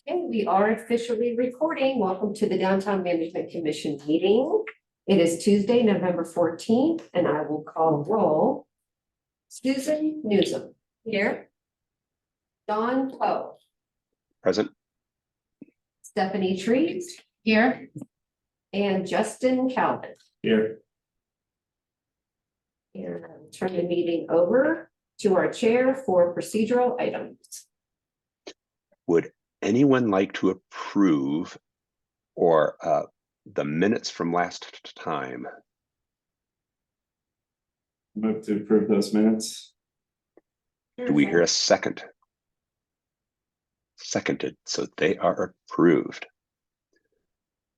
Okay, we are officially recording. Welcome to the Downtown Management Commission meeting. It is Tuesday, November 14th, and I will call roll. Susan Newsom. Here. Don Poe. Present. Stephanie Trees. Here. And Justin Calvin. Here. And I'll turn the meeting over to our chair for procedural items. Would anyone like to approve or the minutes from last time? Move to approve those minutes. Do we hear a second? Seconded, so they are approved.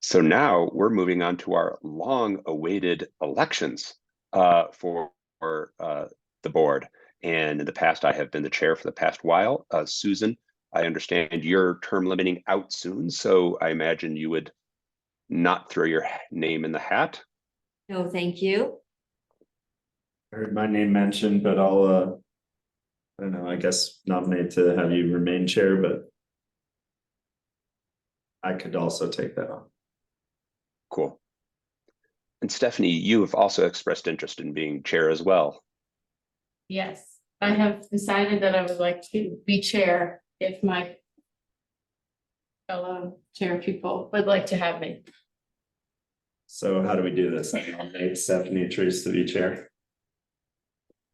So now we're moving on to our long-awaited elections for the board. And in the past, I have been the chair for the past while. Susan, I understand your term limiting out soon, so I imagine you would not throw your name in the hat. No, thank you. I heard my name mentioned, but I'll, I don't know, I guess nominate to have you remain chair, but I could also take that on. Cool. And Stephanie, you have also expressed interest in being chair as well. Yes, I have decided that I would like to be chair if my fellow chair people would like to have me. So how do we do this? I nominate Stephanie Trees to be chair.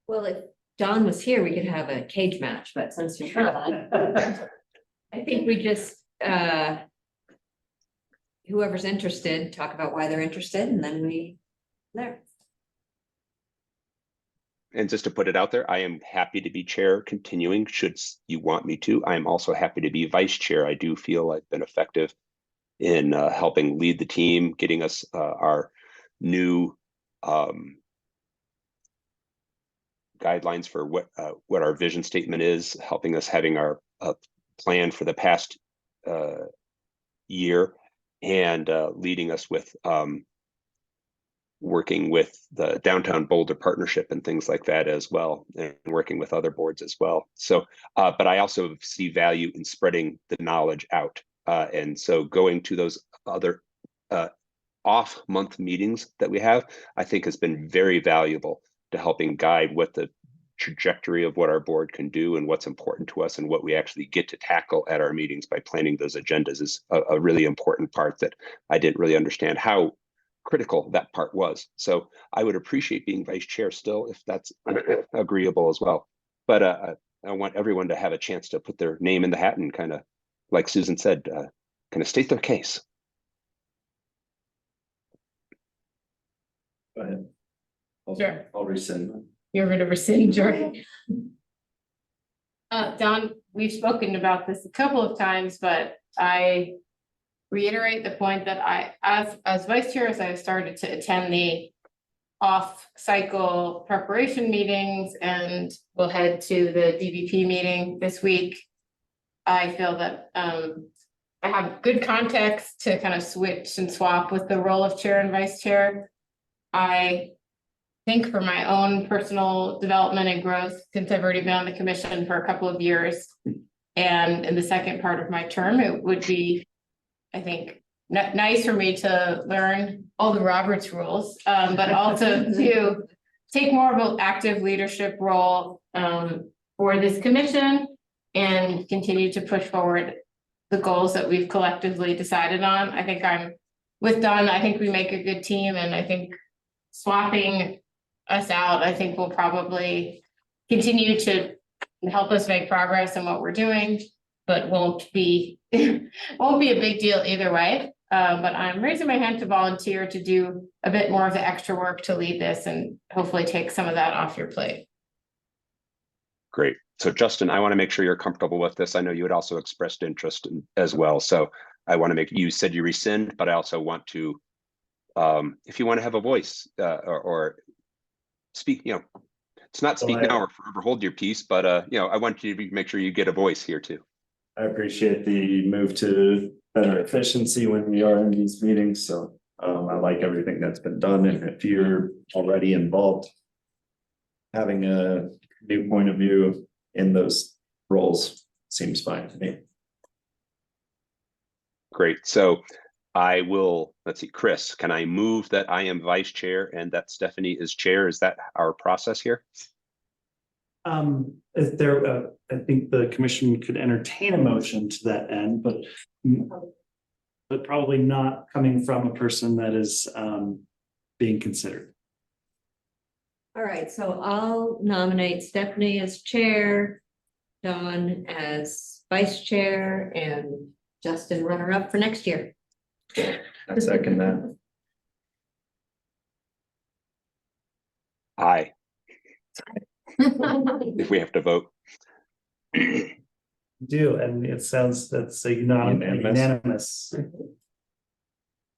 Well, if Don was here, we could have a cage match, but since you're not, I think we just, whoever's interested, talk about why they're interested, and then we, there. And just to put it out there, I am happy to be chair continuing should you want me to. I am also happy to be vice chair. I do feel I've been effective in helping lead the team, getting us our new guidelines for what our vision statement is, helping us having our plan for the past year, and leading us with working with the Downtown Boulder Partnership and things like that as well, and working with other boards as well. So, but I also see value in spreading the knowledge out. And so going to those other off-month meetings that we have, I think has been very valuable to helping guide what the trajectory of what our board can do and what's important to us and what we actually get to tackle at our meetings by planning those agendas is a really important part that I didn't really understand how critical that part was. So I would appreciate being vice chair still if that's agreeable as well. But I want everyone to have a chance to put their name in the hat and kind of, like Susan said, kind of state their case. Go ahead. Sure. I'll rescind. You're going to rescind your. Don, we've spoken about this a couple of times, but I reiterate the point that I, as vice chair, as I started to attend the off-cycle preparation meetings and will head to the DVP meeting this week. I feel that I have good context to kind of switch and swap with the role of chair and vice chair. I think for my own personal development and growth, since I've already been on the commission for a couple of years, and in the second part of my term, it would be, I think, nice for me to learn all the Roberts rules, but also to take more of an active leadership role for this commission and continue to push forward the goals that we've collectively decided on. I think I'm with Don. I think we make a good team, and I think swapping us out, I think will probably continue to help us make progress in what we're doing, but won't be a big deal either way. But I'm raising my hand to volunteer to do a bit more of the extra work to lead this and hopefully take some of that off your plate. Great. So Justin, I want to make sure you're comfortable with this. I know you had also expressed interest as well. So I want to make, you said you rescind, but I also want to, if you want to have a voice or speak, you know, it's not speak now or forever hold your peace, but you know, I want you to make sure you get a voice here too. I appreciate the move to better efficiency when we are in these meetings. So I like everything that's been done. And if you're already involved, having a new point of view in those roles seems fine to me. Great. So I will, let's see, Chris, can I move that I am vice chair and that Stephanie is chair? Is that our process here? Is there, I think the commission could entertain a motion to that end, but probably not coming from a person that is, being considered. All right, so I'll nominate Stephanie as chair, Dawn as vice chair, and Justin runner-up for next year. I second that. Aye, if we have to vote. Do, and it sounds that's a unanimous.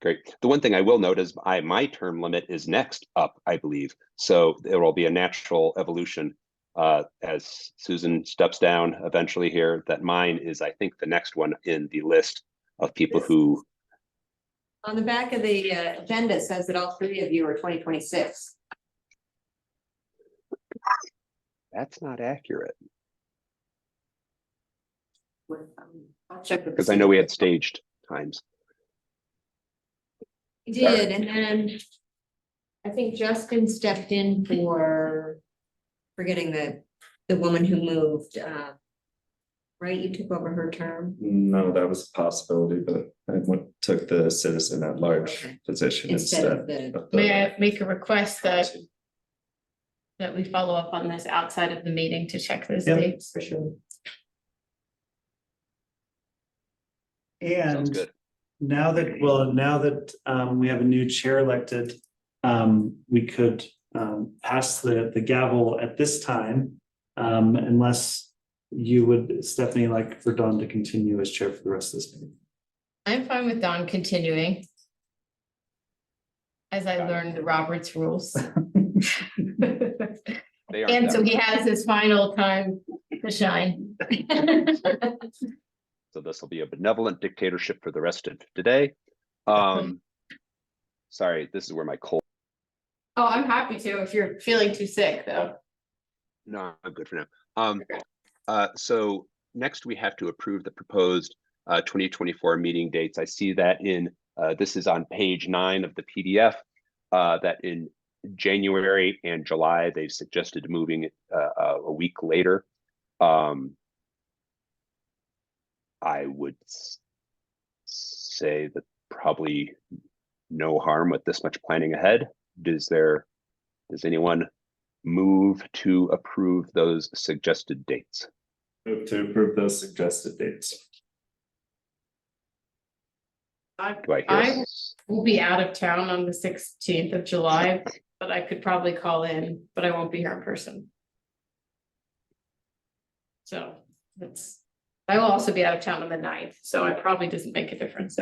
Great. The one thing I will note is my term limit is next up, I believe. So there will be a natural evolution as Susan steps down eventually here, that mine is, I think, the next one in the list of people who. On the back of the agenda, it says that all three of you are 2026. That's not accurate, I'll check with the because I know we had staged times. We did, and then I think Justin stepped in for forgetting the woman who moved, right? You took over her term No, that was a possibility, but took the citizen at large position instead of instead. the. May I make a request that we follow up on this outside of the meeting to check those Yep. dates? For sure. Sounds And good. now that we have a new chair elected, we could pass the gavel at this time. Unless you would, Stephanie, like for Dawn to continue as chair for the rest of this meeting. I'm fine with Don continuing. As I learned the Roberts rules. They aren't And that so he much. has his final time to shine. So this will be a benevolent dictatorship for the rest of today. Sorry, this is where my cold. Oh, I'm happy to if you're feeling too sick, though. No, I'm good for now. So next we have to approve the proposed 2024 meeting dates. I see that in this is on page 9 of the PDF, that in January and July they've suggested moving it a week later. I would say that probably no harm with this much planning ahead. Does anyone move to approve those suggested dates? Move to approve those suggested dates. Do I hear? I will be out of town on the 16th of July, but I could probably call in, but I won't be here in person. So I will also be out of town on the 9th, so it probably doesn't make a difference.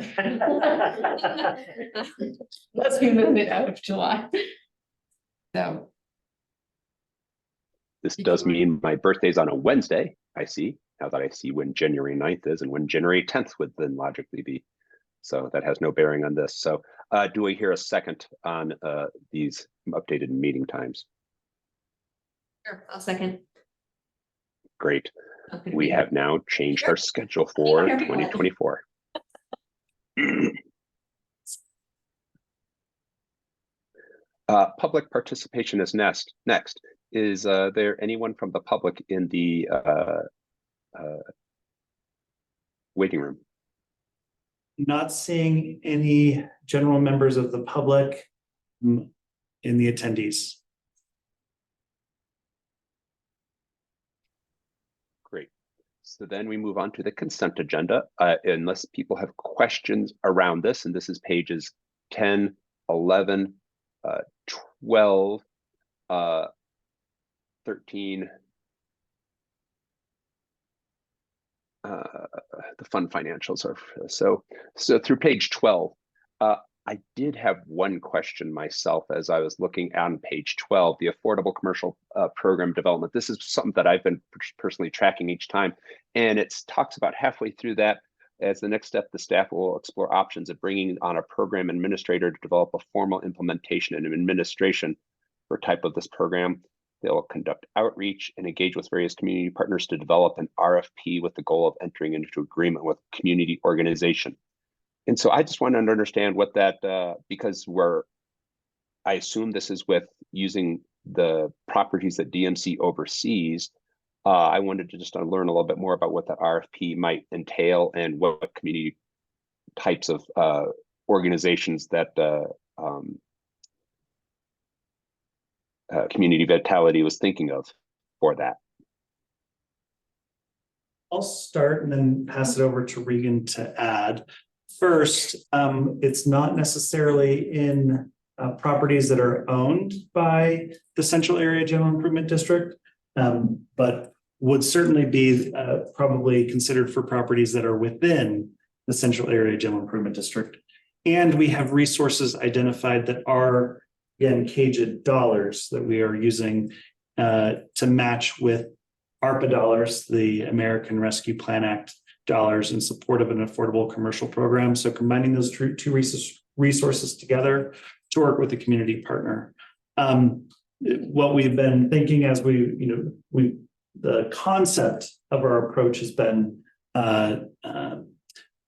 Let's move it out of July. So. This does mean my birthday's on a Wednesday, I see, now that I see when January 9th is and when January 10th would then logically be. So that has no bearing on this. So do I hear a second on these updated meeting times? Sure, I'll second. Great. Okay. We have now changed Sure. our schedule for Sure. 2024. Public participation is next. Is there anyone from the public in the waiting room? Not seeing any general members of the public in the attendees. Great. So then we move on to the consent agenda, unless people have questions around this, and this is pages 10, 11, 12, 13, the fund financials are so through page 12. I did have one question myself as I was looking on page 12, the affordable commercial program development. This is something that I've been personally tracking each time, and it talks about halfway through that, as the next step, the staff will explore options of bringing on a program administrator to develop a formal implementation and administration for type of this program. They'll conduct outreach and engage with various community partners to develop an RFP with the goal of entering into agreement with community organization. And so I just wanted to understand what that, because I assume this is with using the properties that DMC oversees. I wanted to just learn a little bit more about what that RFP might entail and what community types of organizations that Community Vitality was thinking of for that. I'll start and then pass it over to Regan to add. First, it's not necessarily in properties that are owned by the Central Area General Improvement District, but would certainly be probably considered for properties that are within the Central Area General Improvement District. And we have resources identified that are, again, CAGED dollars that we are using to match with ARPA dollars, the American Rescue Plan Act dollars, in support of an affordable commercial program. So combining those two resources together to work with a community partner. What we've been thinking as the concept of our approach has been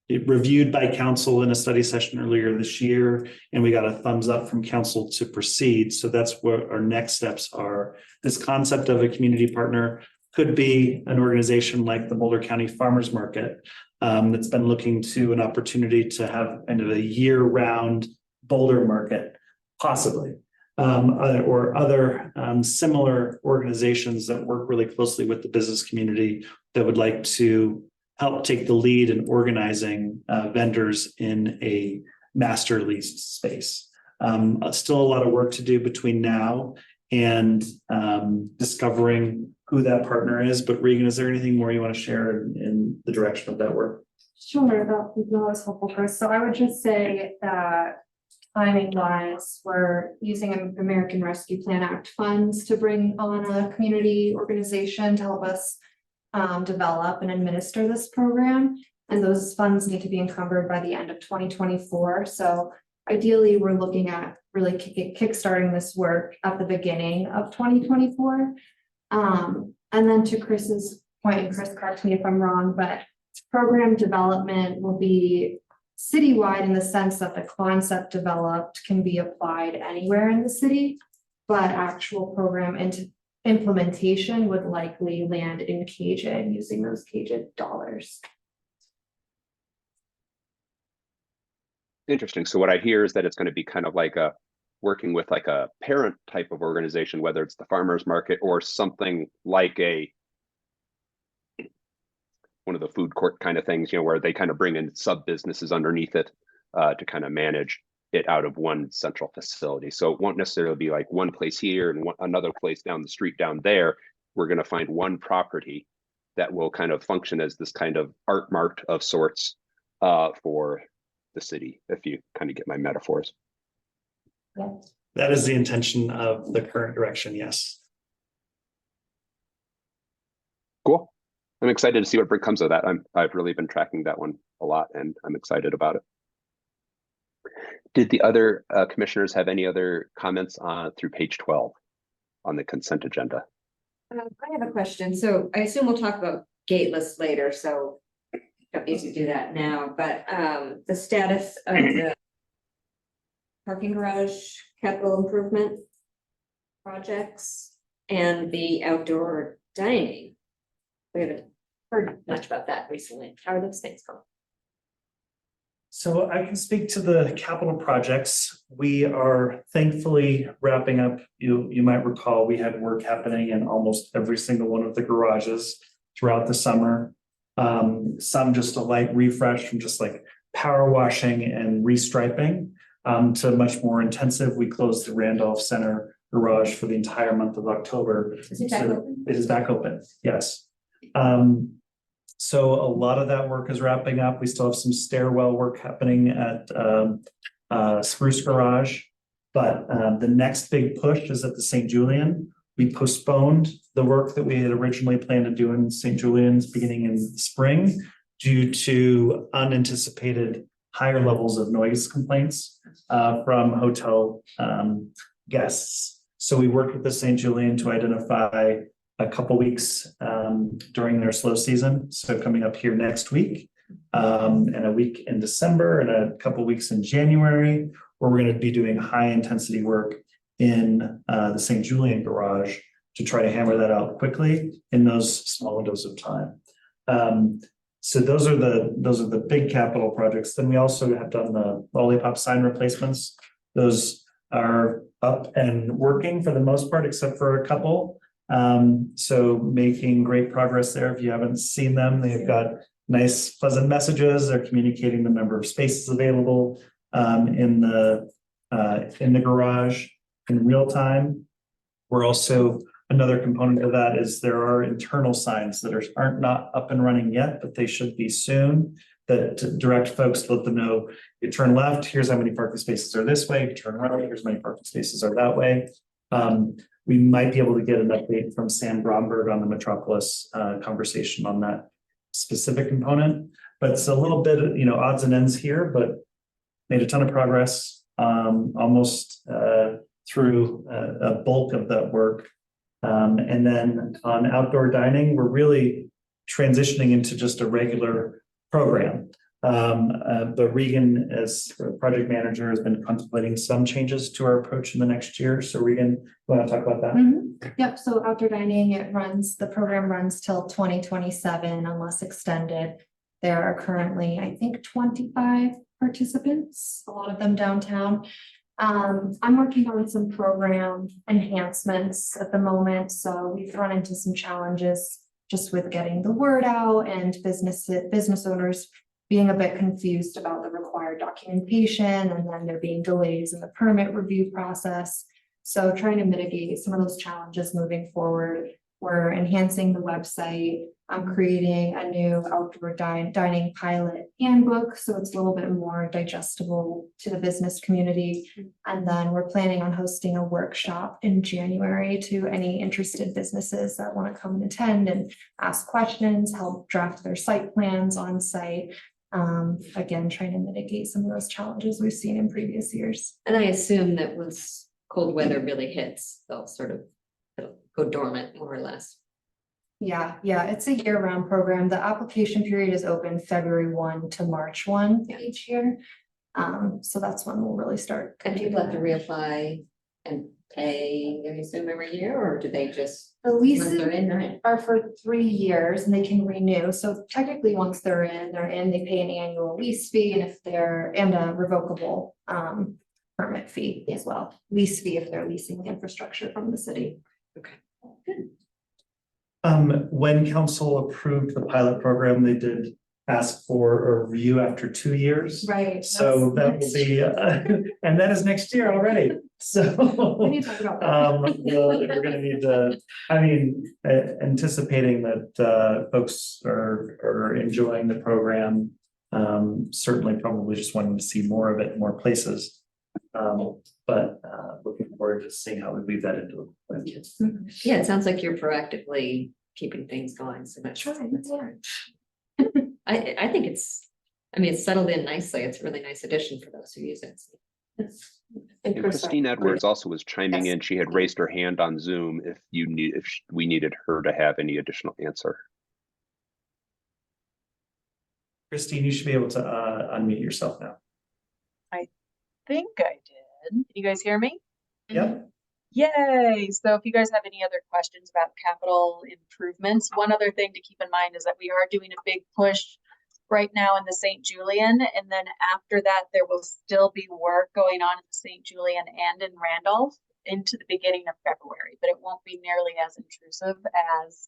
reviewed by council in a study session earlier this year, and we got a thumbs up from council to proceed. So that's what our next steps are. This concept of a community partner could be an organization like the Boulder County Farmers Market that's been looking to an opportunity to have kind of a year-round Boulder market, possibly, or other similar organizations that work really closely with the business community that would like to help take the lead in organizing vendors in a master leased space. Still a lot of work to do between now and discovering who that partner is. But Regan, is there anything more you want to share in the direction of that work? Sure, that was helpful, Chris. So I would just say that timing wise, we're using American Rescue Plan Act funds to bring on a community organization to help us develop and administer this program. And those funds need to be encumbered by the end of 2024. So ideally, we're looking at really kickstarting this work at the beginning of 2024. And then to Chris's point, and Chris, correct me if I'm wrong, but program development will be citywide in the sense that the concept developed can be applied anywhere in the city, but actual program implementation would likely land in CAGED using those CAGED dollars. Interesting. So what I hear is that it's going to be kind of like working with like a parent type of organization, whether it's the farmers market or something like one of the food court kind of things, where they kind of bring in sub businesses underneath it to kind of manage it out of one central facility. So it won't necessarily be like one place here and another place down the street down there. We're going to find one property that will kind of function as this kind of art mart of sorts for the city, if you kind of get my metaphors. Yeah. That is the intention of the current direction, yes. Cool. I'm excited to see what comes of that. I've really been tracking that one a lot, and I'm excited about it. Did the other commissioners have any other comments through page 12 on the consent agenda? I have a question. So I assume we'll talk about gate lists later, so don't need to do that now, but the status of the parking garage capital improvement projects and the outdoor dining. We haven't heard much about that recently. How are those things going? So I can speak to the capital projects. We are thankfully wrapping up. You might recall we had work happening in almost every single one of the garages throughout the summer. Some just a light refresh from just like power washing and restriping to much more intensive. We closed the Randolph Center garage for the entire month of October. Is it back open? It is back open, yes. So a lot of that work is wrapping up. We still have some stairwell work happening at Spruce Garage, but the next big push is at the St. Julian. We postponed the work that we had originally planned to do in St. Julian's beginning in spring due to unanticipated higher levels of noise complaints from hotel guests. So we worked with the St. Julian to identify a couple weeks during their slow season. So coming up here next week, and a week in December and a couple weeks in January, where we're going to be doing high intensity work in the St. Julian garage to try to hammer that out quickly in those small windows of time. So those are the big capital projects. Then we also have done the Lollipop sign replacements. Those are up and working for the most part, except for a couple. So making great progress there. If you haven't seen them, they've got nice, pleasant messages. They're communicating the number of spaces available in the garage in real time. We're also, another component of that is there are internal signs that aren't not up and running yet, but they should be soon, that to direct folks to let them know, you turn left, here's how many parking spaces are this way, you turn right, here's how many parking spaces are that way. We might be able to get an update from Sam Bromberg on the Metropolis conversation on that specific component, but it's a little bit, odds and ends here, but made a ton of progress, almost through a bulk of that work. And then on outdoor dining, we're really transitioning into just a regular program. But Regan, as project manager, has been contemplating some changes to our approach in the next year. So Regan, you want to talk about that? Yep, so outdoor dining, the program runs till 2027 unless extended. There are currently, I think, 25 participants, a lot of them downtown. I'm working on some program enhancements at the moment, so we've run into some challenges just with getting the word out and business owners being a bit confused about the required documentation, and then there being delays in the permit review process. So trying to mitigate some of those challenges moving forward. We're enhancing the website. I'm creating a new outdoor dining pilot handbook, so it's a little bit more digestible to the business community. And then we're planning on hosting a workshop in January to any interested businesses that want to come and attend and ask questions, help draft their site plans on site. Again, trying to mitigate some of those challenges we've seen in previous years. And I assume that once cold weather really hits, they'll go dormant more or less. Yeah, it's a year-round program. The application period is open February 1 to March 1 each year. So that's when we'll really start. And people have to reapply and pay, I assume, every year, or do they just? The once leases they're in, right? are for 3 years and they can renew. So technically, once they're in, they pay an annual lease fee, and if they're, and a revocable permit fee as well. Lease fee if they're leasing the infrastructure from the city. Okay, good. When council approved the pilot program, they did ask for a review after 2 years. Right. So that will be, and that is next year already. So We need to talk about that. we're gonna need to, anticipating that folks are enjoying the program. Certainly probably just wanting to see more of it in more places. But looking forward to seeing how we weave that into the. Yeah, it sounds like you're proactively keeping things going, so that's Sure. I think it's settled in nicely. It's a really nice addition for those who use it. And Christine Edwards also was chiming Yes. in. She had raised her hand on Zoom if we needed her to have any additional answer. Christine, you should be able to unmute yourself now. Think I did. Can you guys hear me? Yep. Yay! So if you guys have any other questions about capital improvements, one other thing to keep in mind is that we are doing a big push right now in the St. Julian, and then after that there will still be work going on in the St. Julian and in Randolph into the beginning of February, but it won't be nearly as intrusive as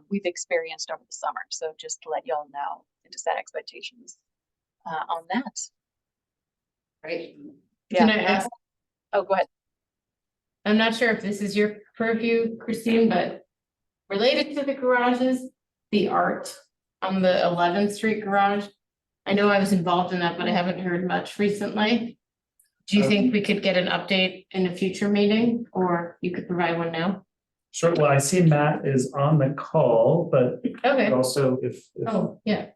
we've experienced over the summer. So just to let y'all know and to set expectations on that. Right? Can Yeah. I ask? Oh, go ahead. I'm not sure if this is your purview, Christine, but related to the garages, the art on the 11th Street garage. I know I was involved in that, but I haven't heard much recently. Do you think we could get an update in a future meeting, or you could provide one now? Sure. Well, I see Matt is on the call, but Okay. also if Oh, yeah.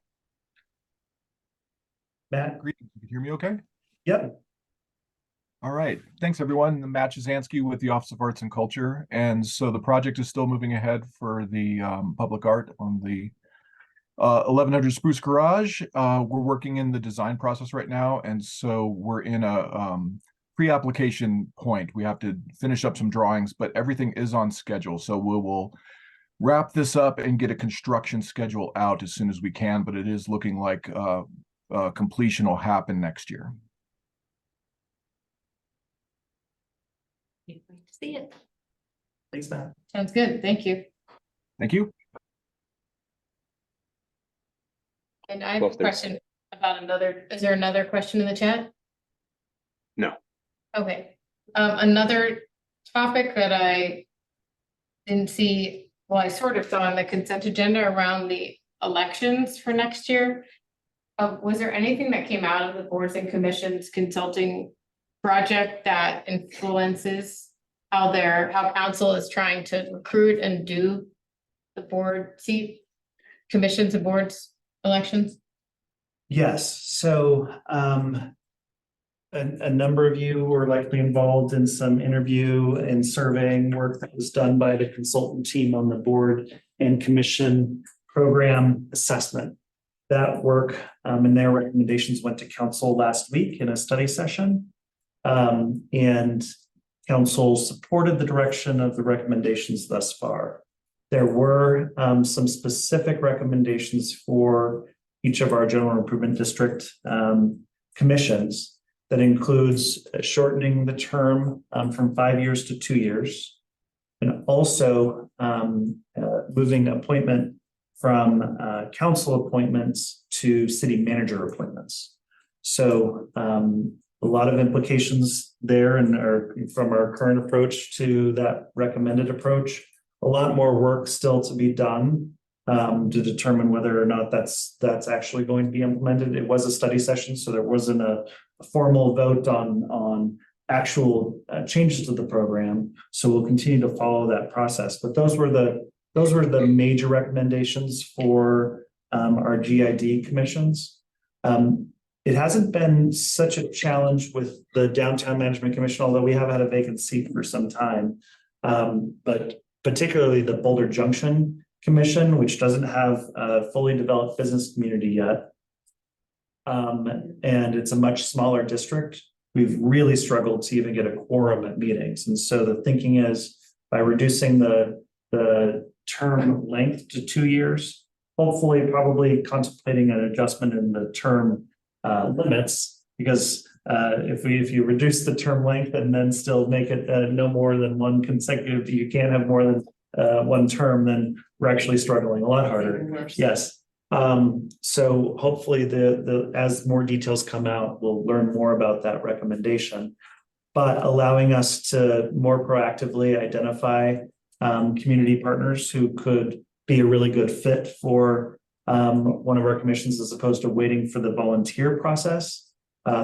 Matt, Greetings. You can hear me okay? yep. All right. Thanks, everyone. Matt Jasansky with the Office of Arts and Culture. And so the project is still moving ahead for the public art on the 1100 Spruce Garage, we're working in the design process right now, and so we're in a pre-application point. We have to finish up some drawings, but everything is on schedule. So we will wrap this up and get a construction schedule out as soon as we can, but it is looking like completion will happen next year. Can't wait to see it. Thanks, Matt. Sounds good. Thank you. Thank you. And I have Well, a if there's- question about another, is there another question in the chat? No. Okay, another topic that I didn't see, well, I sort of saw on the consent agenda around the elections for next year. Was there anything that came out of the boards and commissions consulting project that influences how council is trying to recruit and do the board seat commissions and boards elections? Yes, so a number of you were likely involved in some interview and surveying work that was done by the consultant team on the board and commission program assessment. That work and their recommendations went to council last week in a study session. And council supported the direction of the recommendations thus far. There were some specific recommendations for each of our general improvement district commissions that includes shortening the term from 5 years to 2 years, and also moving appointment from council appointments to city manager appointments. So a lot of implications there and from our current approach to that recommended approach. A lot more work still to be done to determine whether or not that's actually going to be implemented. It was a study session, so there wasn't a formal vote on actual changes to the program. So we'll continue to follow that process. But those were the major recommendations for our GID commissions. It hasn't been such a challenge with the Downtown Management Commission, although we have had a vacant seat for some time. But particularly the Boulder Junction Commission, which doesn't have a fully developed business community yet. And it's a much smaller district. We've really struggled to even get a quorum at meetings. And so the thinking is by reducing the term length to 2 years, hopefully probably contemplating an adjustment in the term limits, because if you reduce the term length and then still make it no more than one consecutive, you can't have more than one term, then we're actually struggling a lot harder. Yes. So hopefully as more details come out, we'll learn more about that recommendation, but allowing us to more proactively identify community partners who could be a really good fit for one of our commissions, as opposed to waiting for the volunteer process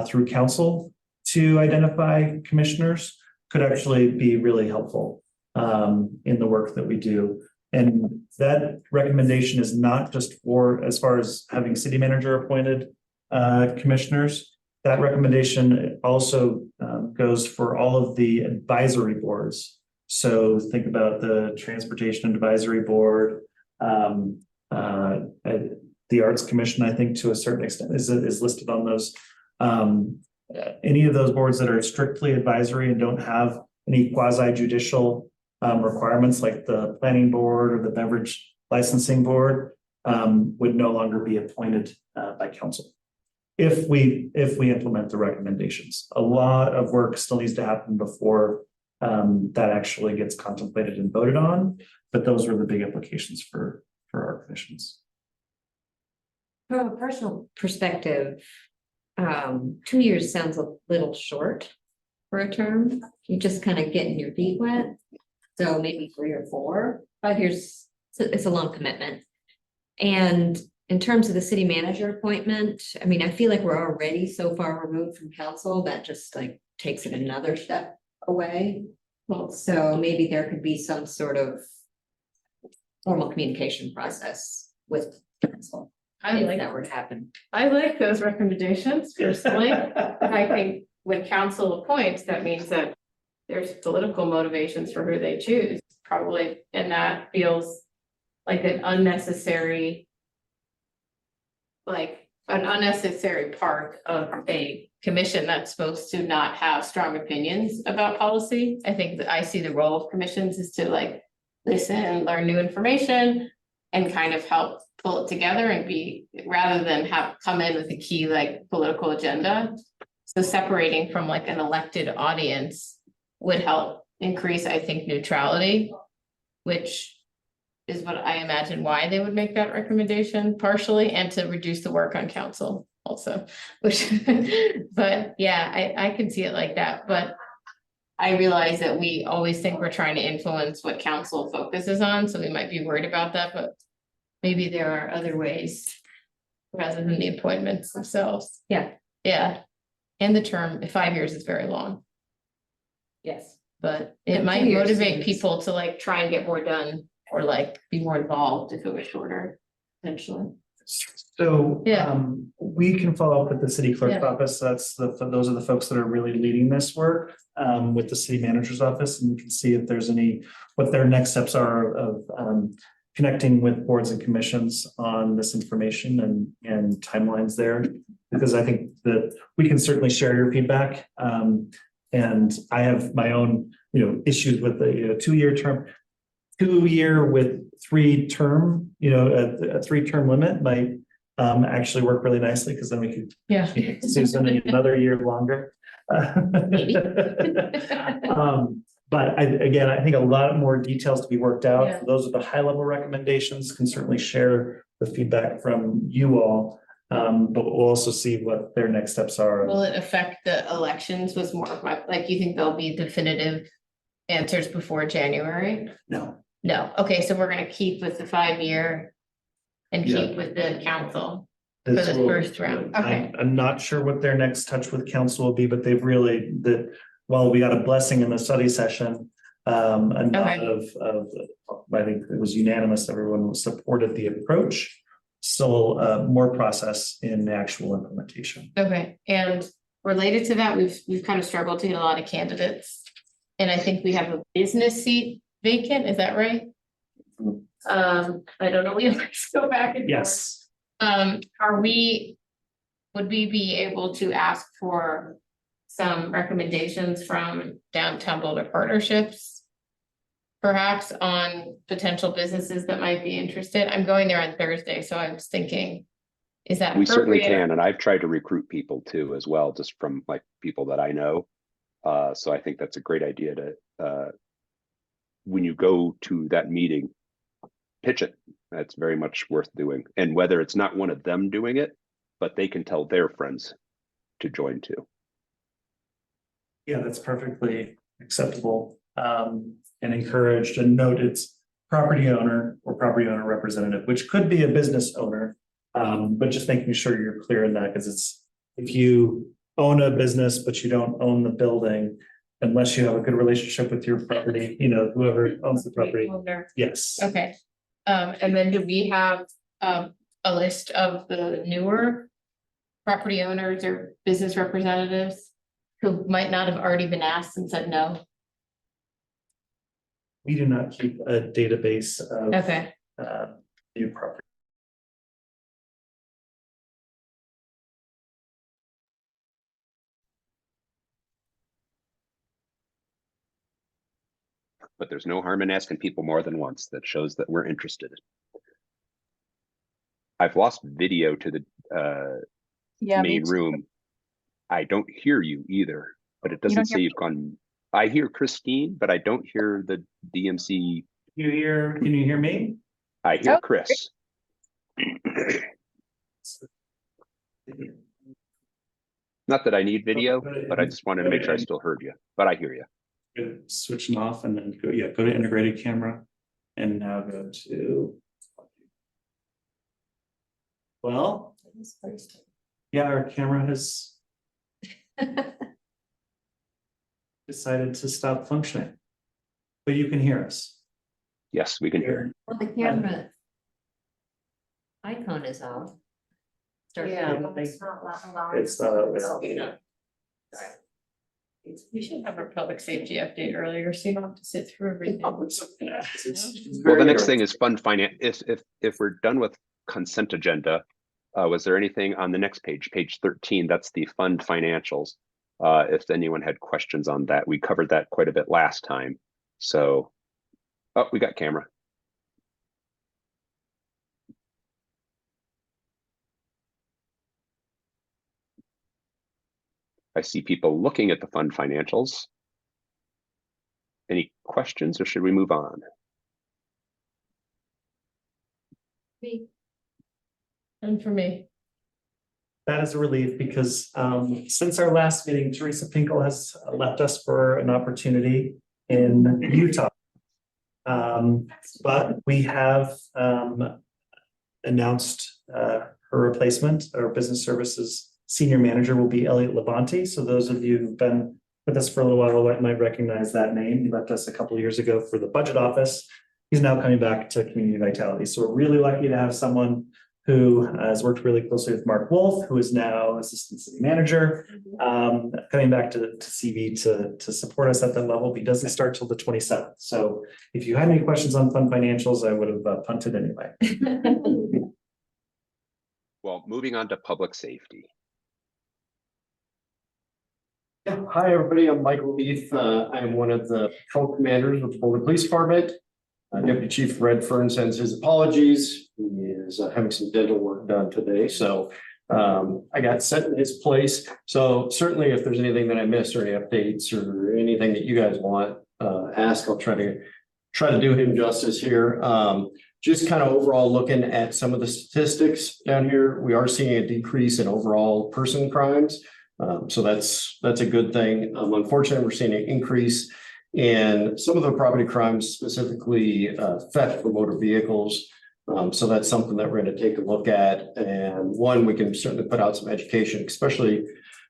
through council to identify commissioners, could actually be really helpful in the work that we do. And that recommendation is not just for as far as having city manager appointed commissioners. That recommendation also goes for all of the advisory boards. So think about the Transportation Advisory Board, the Arts Commission, I think to a certain extent is listed on those. Any of those boards that are strictly advisory and don't have any quasi-judicial requirements, like the Planning Board or the Beverage Licensing Board, would no longer be appointed by council if we implement the recommendations. A lot of work still needs to happen before that actually gets contemplated and voted on, but those are the big implications for our commissions. From a personal perspective, 2 years sounds a little short for a term. You just kind of getting your feet wet. So maybe 3 or 4. 5 years, it's a long commitment. And in terms of the city manager appointment, I mean, I feel like we're already so far removed from council that just like takes it another step away. Well, so maybe there could be some sort of formal communication process with council. If that were to happen. I like those recommendations personally. I think when council appoints, that means that there's political motivations for who they choose, probably, and that feels like an unnecessary like an unnecessary part of a commission that's supposed to not have strong opinions about policy. I think that I see the role of commissions is to like listen and learn new information and kind of help pull it together and be, rather than have come in with a key like political agenda. So separating from like an elected audience would help increase, I think, neutrality, which is what I imagine why they would make that recommendation partially, and to reduce the work on council also, which, but yeah, I can see it like that, but I realize that we always think we're trying to influence what council focuses on, so we might be worried about that, but maybe there are other ways rather than the appointments themselves. Yeah. Yeah. And the term, 5 years is very long, Yes. but it And might 2 years motivate seems- people to like try and get more done or like be more involved if it was shorter, potentially. So, Yeah. we can follow up with the city clerk's Yeah. office. Those are the folks that are really leading this work, with the city manager's office, and we can see if there's what their next steps are of, connecting with boards and commissions on this information and timelines there. Because I think that we can certainly share your feedback. And I have my own, issues with the 2-year term. 2-year with 3-term, a 3-term limit might actually work really nicely, because then we could Yeah. Susan another year longer. Maybe. But I think a lot more details to be worked out. Yeah. Those are the high level recommendations. Can certainly share the feedback from you all. But we'll also see what their next steps are. Will it affect the elections was more of my, like, you think there'll be definitive answers before January? No. No, okay, so we're gonna keep with the 5-year and Yeah. keep with the council. This the will- first round, okay. I'm not sure what their next touch with council will be, but they've really, while we got a blessing in the study session. A lot of, I think it was unanimous, everyone supported the approach. Still, more process in the actual implementation. Okay, and related to that, we've kind of struggled to get a lot of candidates. And I think we have a business seat vacant, is that right? I don't know, let's go back and forth. Yes. Would we be able to ask for some recommendations from downtown Boulder partnerships? Perhaps on potential businesses that might be interested? I'm going there on Thursday, so I was thinking, is that We certainly appropriate? can, and I've tried to recruit people too as well, just from like people that I know. So I think that's a great idea to, when you go to that meeting, pitch it. That's very much worth doing. And whether it's not one of them doing it, but they can tell their friends to join too. Yeah, that's perfectly acceptable, and encouraged, and note it's property owner or property owner representative, which could be a business owner. But just making sure you're clear in that, because if you own a business, but you don't own the building, unless you have a good relationship with your property, whoever owns the property, Owner. yes. Okay, and then do we have a list of the newer property owners or business representatives who might not have already been asked and said no? We do not keep a database of Okay, new property. But there's no harm in asking people more than once. That shows that we're interested. I've lost video to the Yeah, me main too. room. I don't hear you either, but it You doesn't don't say hear you've gone. I hear Christine, but I don't hear the DMC. Can you hear me? I hear Oh, Chris. Not that I need video, but I just wanted to make sure I still heard you, but I hear you. Good. Switching off and then go to integrated camera. And now go to. Well, yeah, our camera has decided to stop functioning. But you can hear us. Yes, we can hear. Well, the camera icon is off. Yeah. It's not. we should have a public safety update earlier, so you don't have to sit through everything. Well, the next thing is fund finance. If we're done with consent agenda, Was there anything on the next page, page 13? That's the fund financials. If anyone had questions on that, we covered that quite a bit last time. So, oh, we got camera. I see people looking at the fund financials. Any questions, or should we move on? And for me. That is a relief because since our last meeting, Teresa Pinkel has left us for an opportunity in Utah. But we have announced her replacement. Our business services senior manager will be Elliot Levante. So those of you who've been with us for a little while might recognize that name. He left us a couple of years ago for the budget office. He's now coming back to Community Vitality. So we're really lucky to have someone who has worked really closely with Mark Wolf, who is now assistant city manager, coming back to CV to support us at that level. But he doesn't start till the 27th. So if you had any questions on fund financials, I would have punted anyway. Well, moving on to public safety. Yeah, hi, everybody. I'm Michael Leith. I am one of the patrol commanders with the Boulder Police Department. Deputy Chief Redfern sends his apologies. He is having some dental work done today, so I got sent in his place. So certainly, if there's anything that I missed or any updates or anything that you guys want, ask. I'll try to do him justice here. Just kind of overall looking at some of the statistics down here, we are seeing a decrease in overall person crimes. So that's a good thing. Unfortunately, we're seeing an increase in some of the property crimes, specifically theft from motor vehicles. So that's something that we're going to take a look at. And one, we can certainly put out some education, especially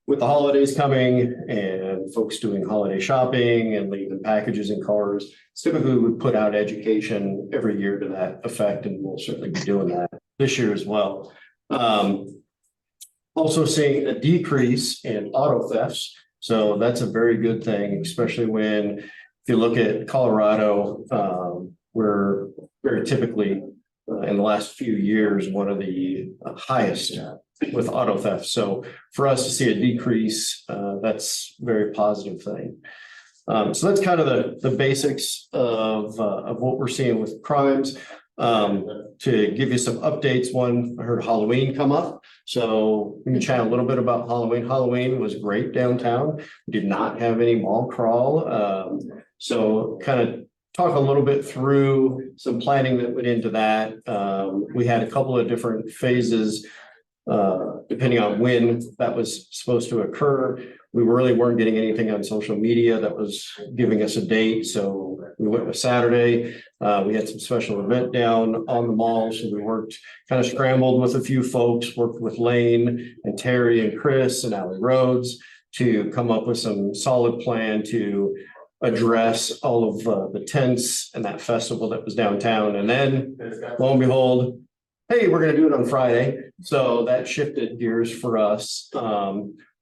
with the holidays coming and folks doing holiday shopping and leaving packages in cars. Typically, we put out education every year to that effect, and we'll certainly be doing that this year as well. Also seeing a decrease in auto thefts. So that's a very good thing, especially when, if you look at Colorado, we're very typically in the last few years, one of the highest with auto theft. So for us to see a decrease, that's a very positive thing. So that's kind of the basics of what we're seeing with crimes. To give you some updates, one, I heard Halloween come up. So we can chat a little bit about Halloween. Halloween was great downtown. We did not have any mall crawl. So kind of talk a little bit through some planning that went into that. We had a couple of different phases, depending on when that was supposed to occur. We really weren't getting anything on social media that was giving us a date. So we went with Saturday. We had some special event down on the mall. So we worked, kind of scrambled with a few folks, worked with Lane and Terry and Chris and Allie Rhodes to come up with some solid plan to address all of the tents and that festival that was downtown. And then lo and behold, hey, we're going to do it on Friday. So that shifted gears for us.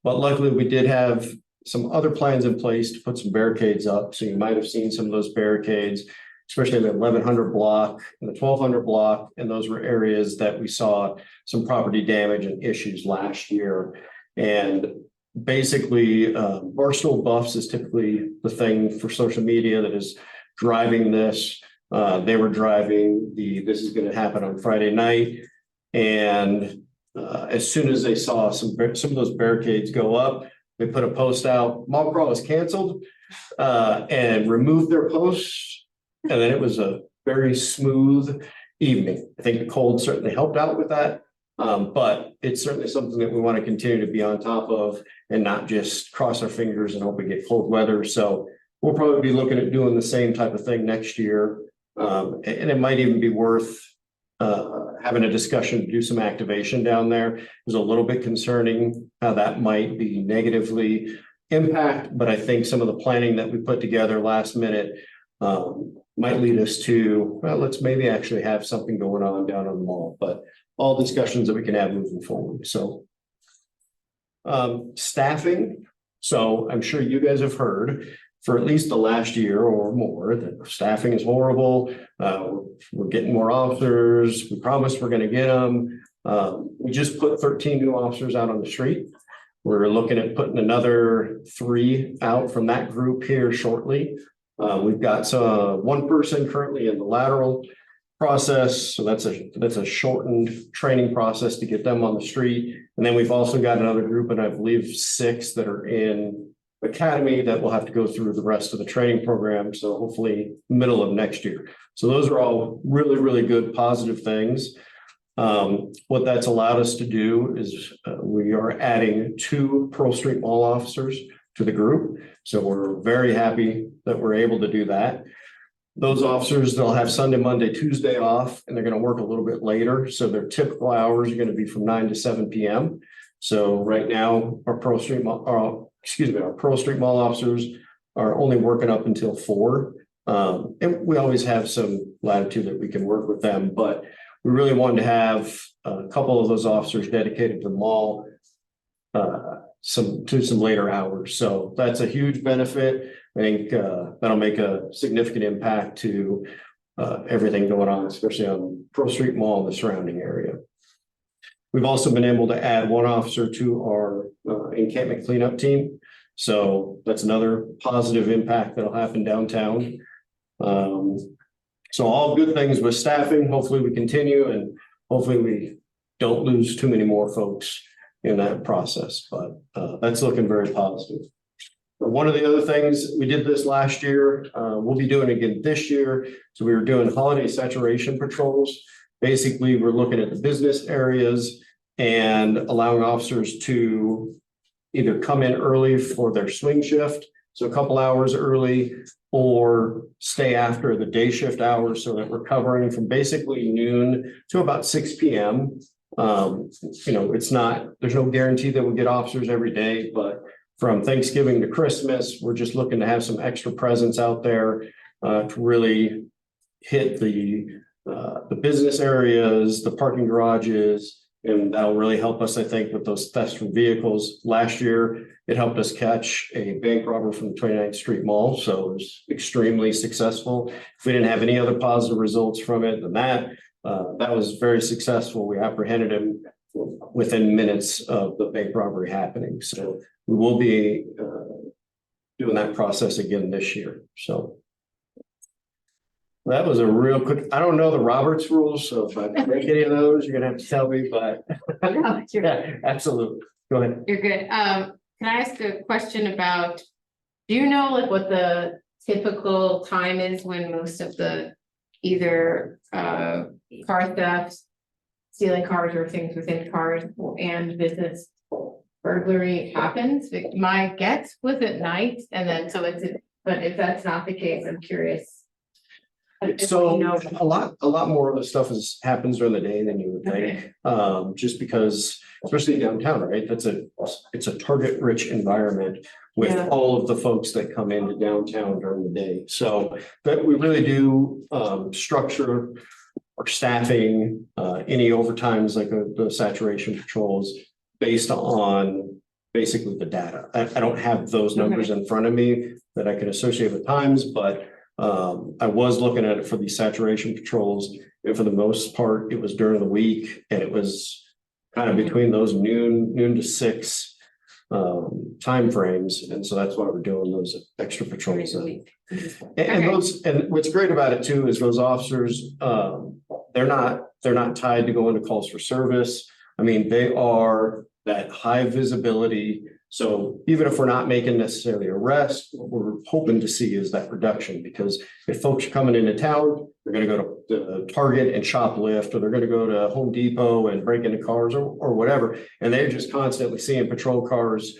But luckily we did have some other plans in place to put some barricades up. So you might have seen some of those barricades, especially in the 1100 block and the 1200 block. And those were areas that we saw some property damage and issues last year. And basically, Barstool Buffs is typically the thing for social media that is driving this. They were driving this is going to happen on Friday night. And as soon as they saw some of those barricades go up, they put a post out, mall crawl is canceled, and removed their posts. And then it was a very smooth evening. I think the cold certainly helped out with that. But it's certainly something that we want to continue to be on top of and not just cross our fingers and hope we get cold weather. So we'll probably be looking at doing the same type of thing next year. And it might even be worth having a discussion to do some activation down there. It was a little bit concerning how that might be negatively impact, but I think some of the planning that we put together last minute might lead us to, well, let's maybe actually have something going on down on the mall, but all discussions that we can have moving forward. So staffing. So I'm sure you guys have heard for at least the last year or more that staffing is horrible. We're getting more officers. We promised we're going to get them. We just put 13 new officers out on the street. We're looking at putting another 3 out from that group here shortly. We've got one person currently in the lateral process, so that's a shortened training process to get them on the street. And then we've also got another group, and I believe 6 that are in academy that will have to go through the rest of the training program. So hopefully middle of next year. So those are all really, really good, positive things. What that's allowed us to do is we are adding 2 Pearl Street Mall officers to the group. So we're very happy that we're able to do that. Those officers, they'll have Sunday, Monday, Tuesday off, and they're going to work a little bit later. So their typical hours are going to be from 9 to 7 p.m. So right now, our Pearl Street Mall officers are only working up until 4. And we always have some latitude that we can work with them, but we really wanted to have a couple of those officers dedicated to the mall some later hours. So that's a huge benefit. I think that'll make a significant impact to everything going on, especially on Pearl Street Mall and the surrounding area. We've also been able to add 1 officer to our encampment cleanup team. So that's another positive impact that'll happen downtown. So all good things with staffing. Hopefully we continue, and hopefully we don't lose too many more folks in that process, but that's looking very positive. One of the other things, we did this last year, we'll be doing it again this year. So we were doing holiday saturation patrols. Basically, we're looking at the business areas and allowing officers to either come in early for their swing shift, so a couple hours early, or stay after the day shift hours, so that we're covering from basically noon to about 6 p.m. There's no guarantee that we'll get officers every day, but from Thanksgiving to Christmas, we're just looking to have some extra presence out there to really hit the business areas, the parking garages, and that'll really help us, I think, with those thefts from vehicles. Last year, it helped us catch a bank robber from the 29th Street Mall, so it was extremely successful. If we didn't have any other positive results from it than that, that was very successful. We apprehended him within minutes of the bank robbery happening. So we will be doing that process again this year. So that was a real quick, I don't know the Roberts rules, so if I break any of those, you're gonna have to tell me, but yeah, absolutely. Go ahead. You're good. Can I ask a question about, do you know like what the typical time is when most of the either car thefts, stealing cars or things within cars and business burglary happens? My guess was at night, and then but if that's not the case, I'm curious. So a lot more of the stuff happens during the day than you would think. Just because, especially downtown, right? It's a target rich environment with all of the folks that come into downtown during the day. So that we really do structure our staffing, any overtimes like the saturation patrols based on basically the data. I don't have those numbers in front of me that I can associate with times, but I was looking at it for these saturation patrols, and for the most part, it was during the week, and it was kind of between those noon to 6 timeframes, and so that's why we're doing those extra patrols. And what's great about it too is those officers, they're not tied to going to calls for service. I mean, they are that high visibility. So even if we're not making necessarily arrest, what we're hoping to see is that reduction, because if folks are coming into town, they're going to go to Target and shoplift, or they're going to go to Home Depot and break into cars or whatever. And they're just constantly seeing patrol cars,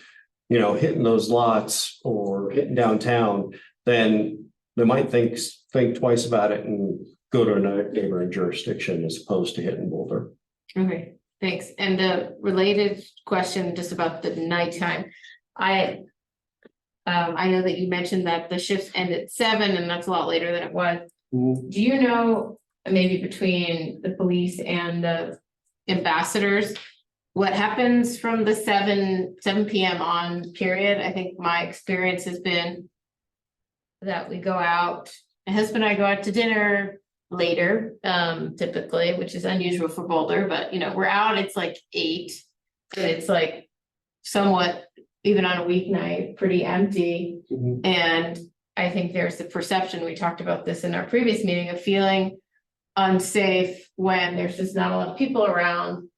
hitting those lots or hitting downtown, then they might think twice about it and go to a neighboring jurisdiction as opposed to hitting Boulder. Okay. Thanks. And a related question just about the nighttime. I know that you mentioned that the shifts end at 7, and that's a lot later than it was. Do you know, maybe between the police and the ambassadors, what happens from the 7 p.m. on period? I think my experience has been that we go out, my husband and I go out to dinner, later, typically, which is unusual for Boulder, but we're out, it's like 8. And it's like somewhat, even on a weeknight, pretty empty. Mhm. And I think there's the perception, we talked about this in our previous meeting, of feeling unsafe when there's just not a lot of people around.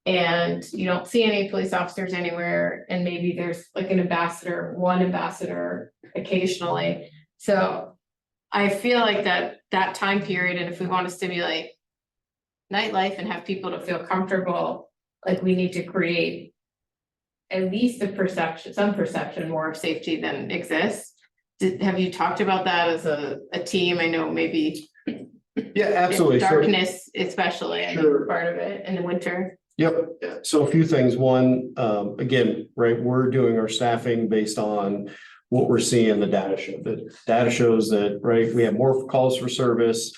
And you don't see any police officers anywhere, and maybe there's like one ambassador occasionally. So I feel like that time period, and if we want to stimulate nightlife and have people to feel comfortable, like we need to create at least some perception more of safety than exists. Have you talked about that as a team? I know maybe Yeah, absolutely. So- darkness especially, I think, Sure. part of it in the winter. Yep, so a few things. One, again, right, we're doing our staffing based on what we're seeing the data show. The data shows that, right, we have more calls for service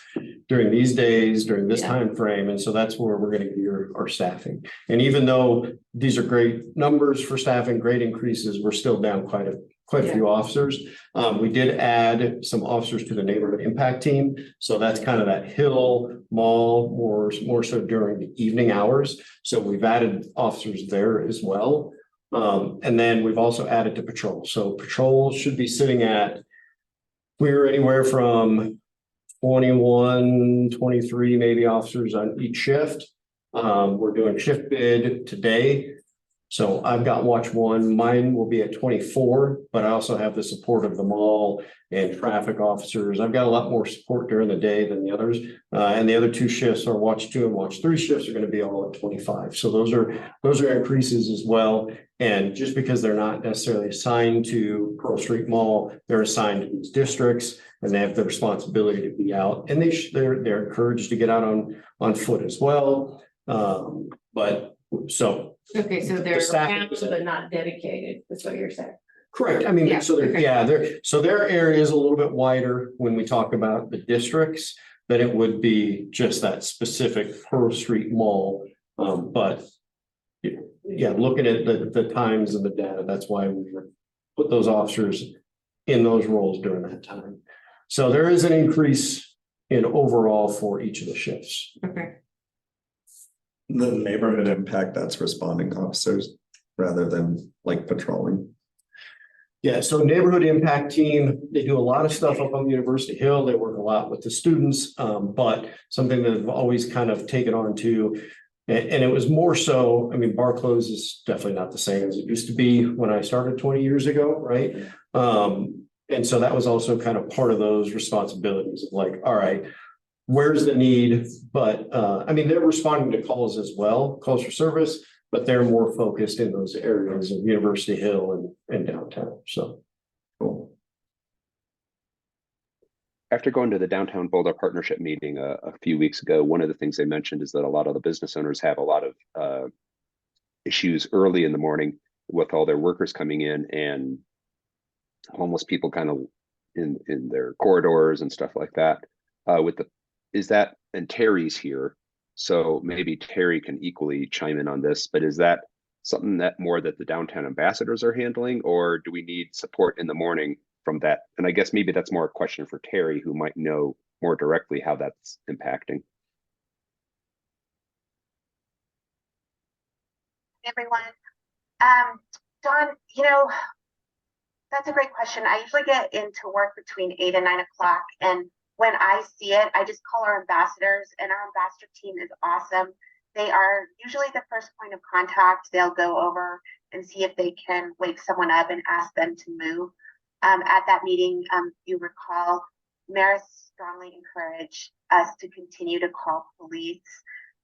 during these days, during this Yeah. time frame, and so that's where we're gonna gear our staffing. And even though these are great numbers for staffing, great increases, we're still down quite a few officers. We did add some officers to the neighborhood impact team, so that's kind of that Hill Mall, more so during the evening hours. So we've added officers there as well. And then we've also added to patrol. So patrol should be sitting at, we're anywhere from 21, 23 maybe officers on each shift. We're doing shift bid today. So I've got watch 1, mine will be at 24, but I also have the support of the mall and traffic officers. I've got a lot more support during the day than the others. And the other 2 shifts are watch 2 and watch 3 shifts are going to be all at 25. So those are increases as well. And just because they're not necessarily assigned to Pearl Street Mall, they're assigned to these districts and they have the responsibility to be out, and they're encouraged to get out on foot as well. Okay, so they're staffing around, but not dedicated, that's what you're saying. Correct. I mean, Yeah, so okay. their area is a little bit wider when we talk about the districts than it would be just that specific Pearl Street Mall. But yeah, looking at the times and the data, that's why we put those officers in those roles during that time. So there is an increase in overall for each of the shifts. Okay. The neighborhood impact, that's responding officers rather than like patrolling. Yeah, so neighborhood impact team, they do a lot of stuff up on University Hill. They work a lot with the students, but something that I've always kind of taken on to, and it was more so, I mean, bar close is definitely not the same as it used to be when I started 20 years ago, right? And so that was also kind of part of those responsibilities of like, all right, where's the need? But I mean, they're responding to calls as well, calls for service, but they're more focused in those areas of University Hill and downtown. So cool. After going to the Downtown Boulder Partnership meeting a few weeks ago, one of the things they mentioned is that a lot of the business owners have a lot of issues early in the morning with all their workers coming in and homeless people kind of in their corridors and stuff like that. And Terry's here, so maybe Terry can equally chime in on this, but is that something that the downtown ambassadors are handling, or do we need support in the morning from that? And I guess maybe that's more a question for Terry, who might know more directly how that's impacting. Everyone. Dawn, that's a great question. I usually get into work between 8 and 9 o'clock. And when I see it, I just call our ambassadors, and our ambassador team is awesome. They are usually the first point of contact. They'll go over and see if they can wake someone up and ask them to move. At that meeting, you recall, Maris strongly encouraged us to continue to call police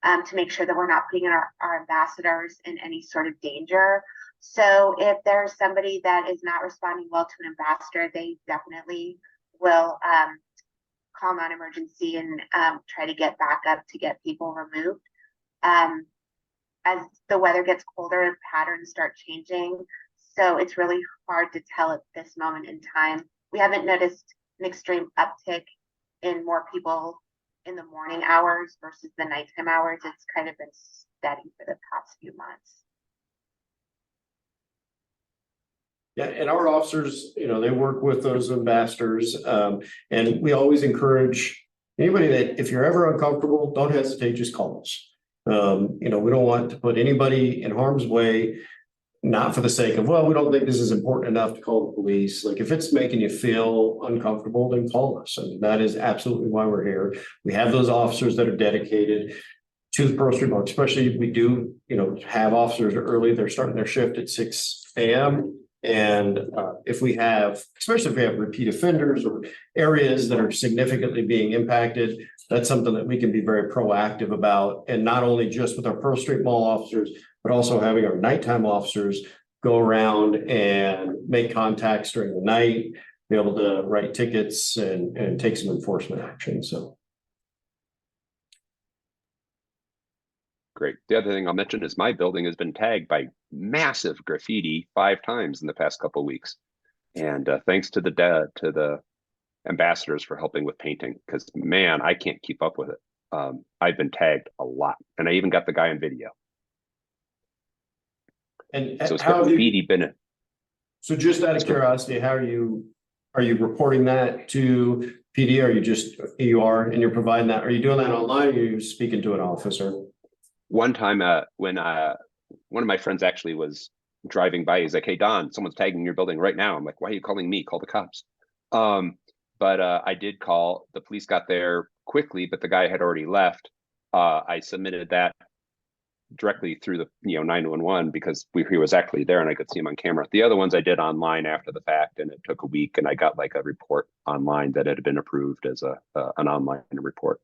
to make sure that we're not putting our ambassadors in any sort of danger. So if there's somebody that is not responding well to an ambassador, they definitely will call non-emergency and try to get backup to get people removed. As the weather gets colder, patterns start changing. So it's really hard to tell at this moment in time. We haven't noticed an extreme uptick in more people in the morning hours versus the nighttime hours. It's kind of been steady for the past few months. Yeah, and our officers, they work with those ambassadors, and we always encourage anybody that, if you're ever uncomfortable, don't hesitate, just call us. We don't want to put anybody in harm's way, not for the sake of, well, we don't think this is important enough to call the police. Like if it's making you feel uncomfortable, then call us. And that is absolutely why we're here. We have those officers that are dedicated to the Pearl Street Mall, especially if we do, have officers early, they're starting their shift at 6 a.m. And if we have, especially if we have repeat offenders or areas that are significantly being impacted, that's something that we can be very proactive about. And not only just with our Pearl Street Mall officers, but also having our nighttime officers go around and make contacts during the night, be able to write tickets and take some enforcement action. So. Great. The other thing I'll mention is my building has been tagged by massive graffiti 5 times in the past couple of weeks. And thanks to the ambassadors for helping with painting, because man, I can't keep up with it. I've been tagged a lot, and I even got the guy on video. And So it's how graffiti been So just out of curiosity, how are you reporting that to PD? Are you just and you're providing that? Are you doing that online or are you speaking to an officer? one time when one of my friends actually was driving by, he's like, "Hey Don, someone's tagging your building right now." I'm like, "Why are you calling me? Call the cops." But I did call. The police got there quickly, but the guy had already left. I submitted that directly through the 911 because he was actually there and I could see him on camera. The other ones I did online after the fact, and it took a week, and I got like a report online that had been approved as an online report.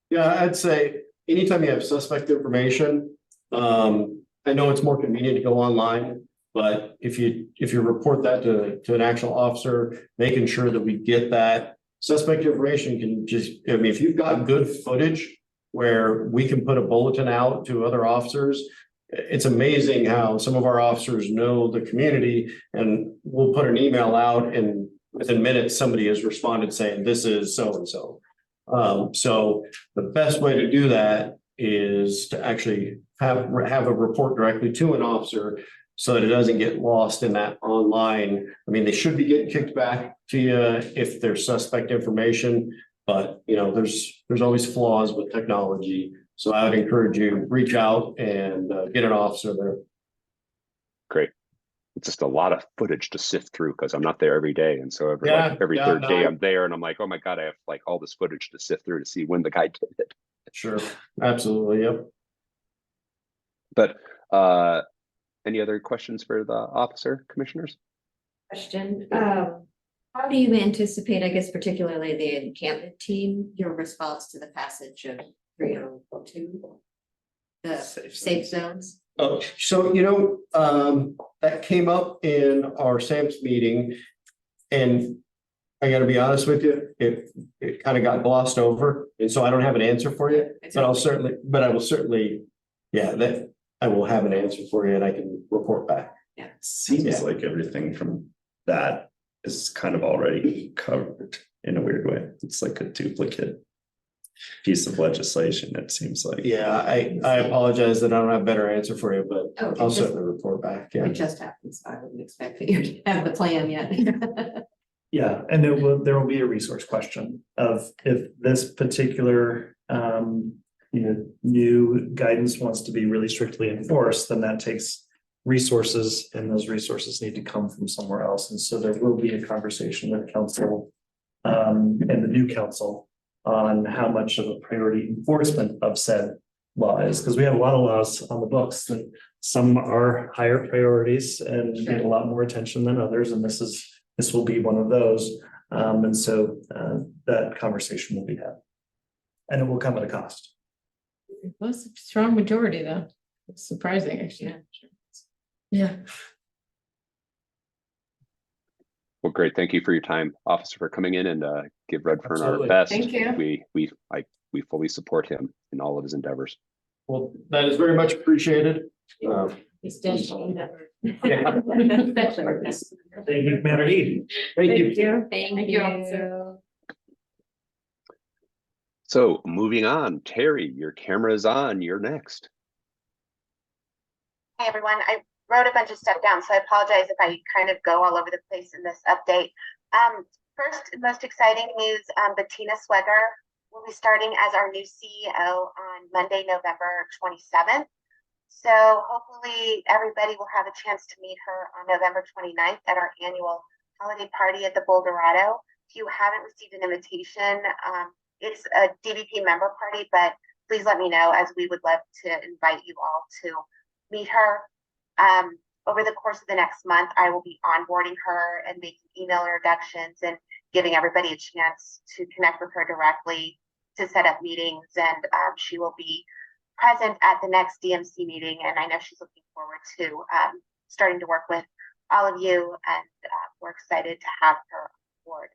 Yeah, I'd say anytime you have suspect information, I know it's more convenient to go online, but if you report that to an actual officer, making sure that we get that suspect information can just, if you've got good footage where we can put a bulletin out to other officers, it's amazing how some of our officers know the community, and we'll put an email out and within minutes, somebody has responded saying, this is so-and-so. So the best way to do that is to actually have a report directly to an officer so that it doesn't get lost in that online. They should be getting kicked back to you if there's suspect information, but there's always flaws with technology. So I would encourage you, reach out and get an officer there. Great. It's just a lot of footage to sift through because I'm not there every day. And so every third day I'm there and I'm like, oh my God, I have like all this footage to sift through to see when the guy did it. Sure. Absolutely. Yep. But any other questions for the officer, commissioners? Question, how do you anticipate, I guess particularly the encampment team, your response to the passage of 302? The safe zones? Oh, so, that came up in our SAMS meeting, and I gotta be honest with you, it kind of got glossed over, and so I don't have an answer for you, but I will certainly, I will have an answer for you and I can report back. Yeah. Seems like everything from that is kind of already covered in a weird way. It's like a duplicate piece of legislation, it seems like. Yeah, I apologize that I don't have a better answer for you, but Okay, I'll certainly report back. It just happens. I wouldn't expect you to have the plan yet. Yeah, and there will be a resource question of if this particular new guidance wants to be really strictly enforced, then that takes resources, and those resources need to come from somewhere else. And so there will be a conversation with council and the new council on how much of a priority enforcement of said law is, because we have a lot of laws on the books that some are higher priorities and get a lot more attention than others, and this will be one of those. And so that conversation will be had. And it will come at a cost. It was a strong majority though. It's surprising actually. Yeah. Well, great. Thank you for your time, officer, for coming in and give Redfern our Absolutely. best. Thank you. We fully support him in all of his endeavors. Well, that is very much appreciated. He's definitely never. Yeah. Thank you, Commander Heath. Thank you. Thank you, officer. So moving on, Terry, your camera is on. You're next. Hey everyone, I wrote a bunch of stuff down, so I apologize if I kind of go all over the place in this update. First, most exciting news, Bettina Sweger will be starting as our new CEO on Monday, November 27th. So hopefully everybody will have a chance to meet her on November 29th at our annual holiday party at the Boulderado. If you haven't received an invitation, it's a DVP member party, but please let me know, as we would love to invite you all to meet her. Over the course of the next month, I will be onboarding her and making email introductions and giving everybody a chance to connect with her directly to set up meetings. And she will be present at the next DMC meeting. And I know she's looking forward to starting to work with all of you, and we're excited to have her on board.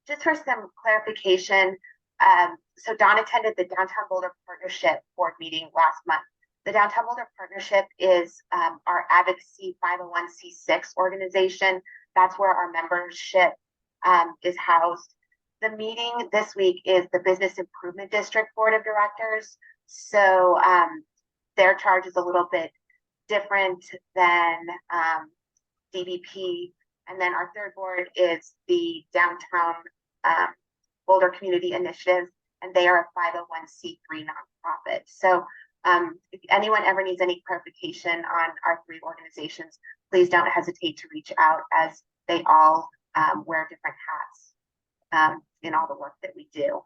Just for some clarification, so Dawn attended the Downtown Boulder Partnership Board meeting last month. The Downtown Boulder Partnership is our advocacy 501c6 organization. That's where our membership is housed. The meeting this week is the Business Improvement District Board of Directors. So their charge is a little bit different than DVP. And then our third board is the Downtown Boulder Community Initiative, and they are a 501c3 nonprofit. So if anyone ever needs any clarification on our three organizations, please don't hesitate to reach out, as they all wear different hats in all the work that we do.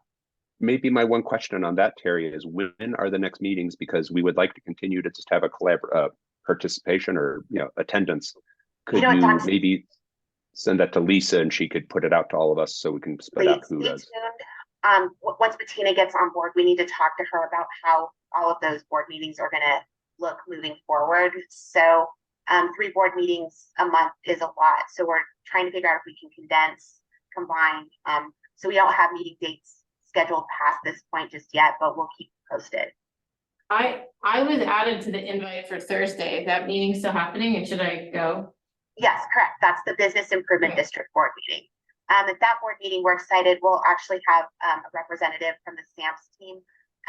Maybe my one question on that, Terry, is when are the next meetings? Because we would like to continue to just have a participation or attendance. Could you maybe send that to Lisa and she could put it out to all of us so we can spread out who does? Once Bettina gets on board, we need to talk to her about how all of those board meetings are going to look moving forward. So 3 board meetings a month is a lot. So we're trying to figure out if we can condense, combine. So we don't have meeting dates scheduled past this point just yet, but we'll keep posted. I was added to the invite for Thursday. Is that meeting still happening, and should I go? Yes, correct. That's the Business Improvement District Board meeting. At that board meeting, we're excited. We'll actually have a representative from the SAMPS team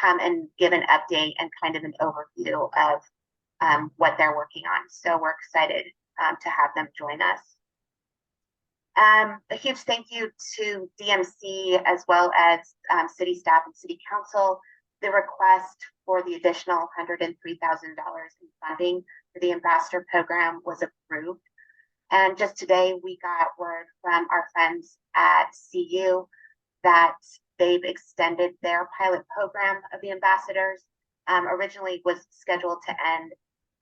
come and give an update and kind of an overview of what they're working on. So we're excited to have them join us. A huge thank you to DMC as well as city staff and city council. The request for the additional $103,000 in funding for the ambassador program was approved. And just today, we got word from our friends at CU that they've extended their pilot program of the ambassadors. Originally was scheduled to end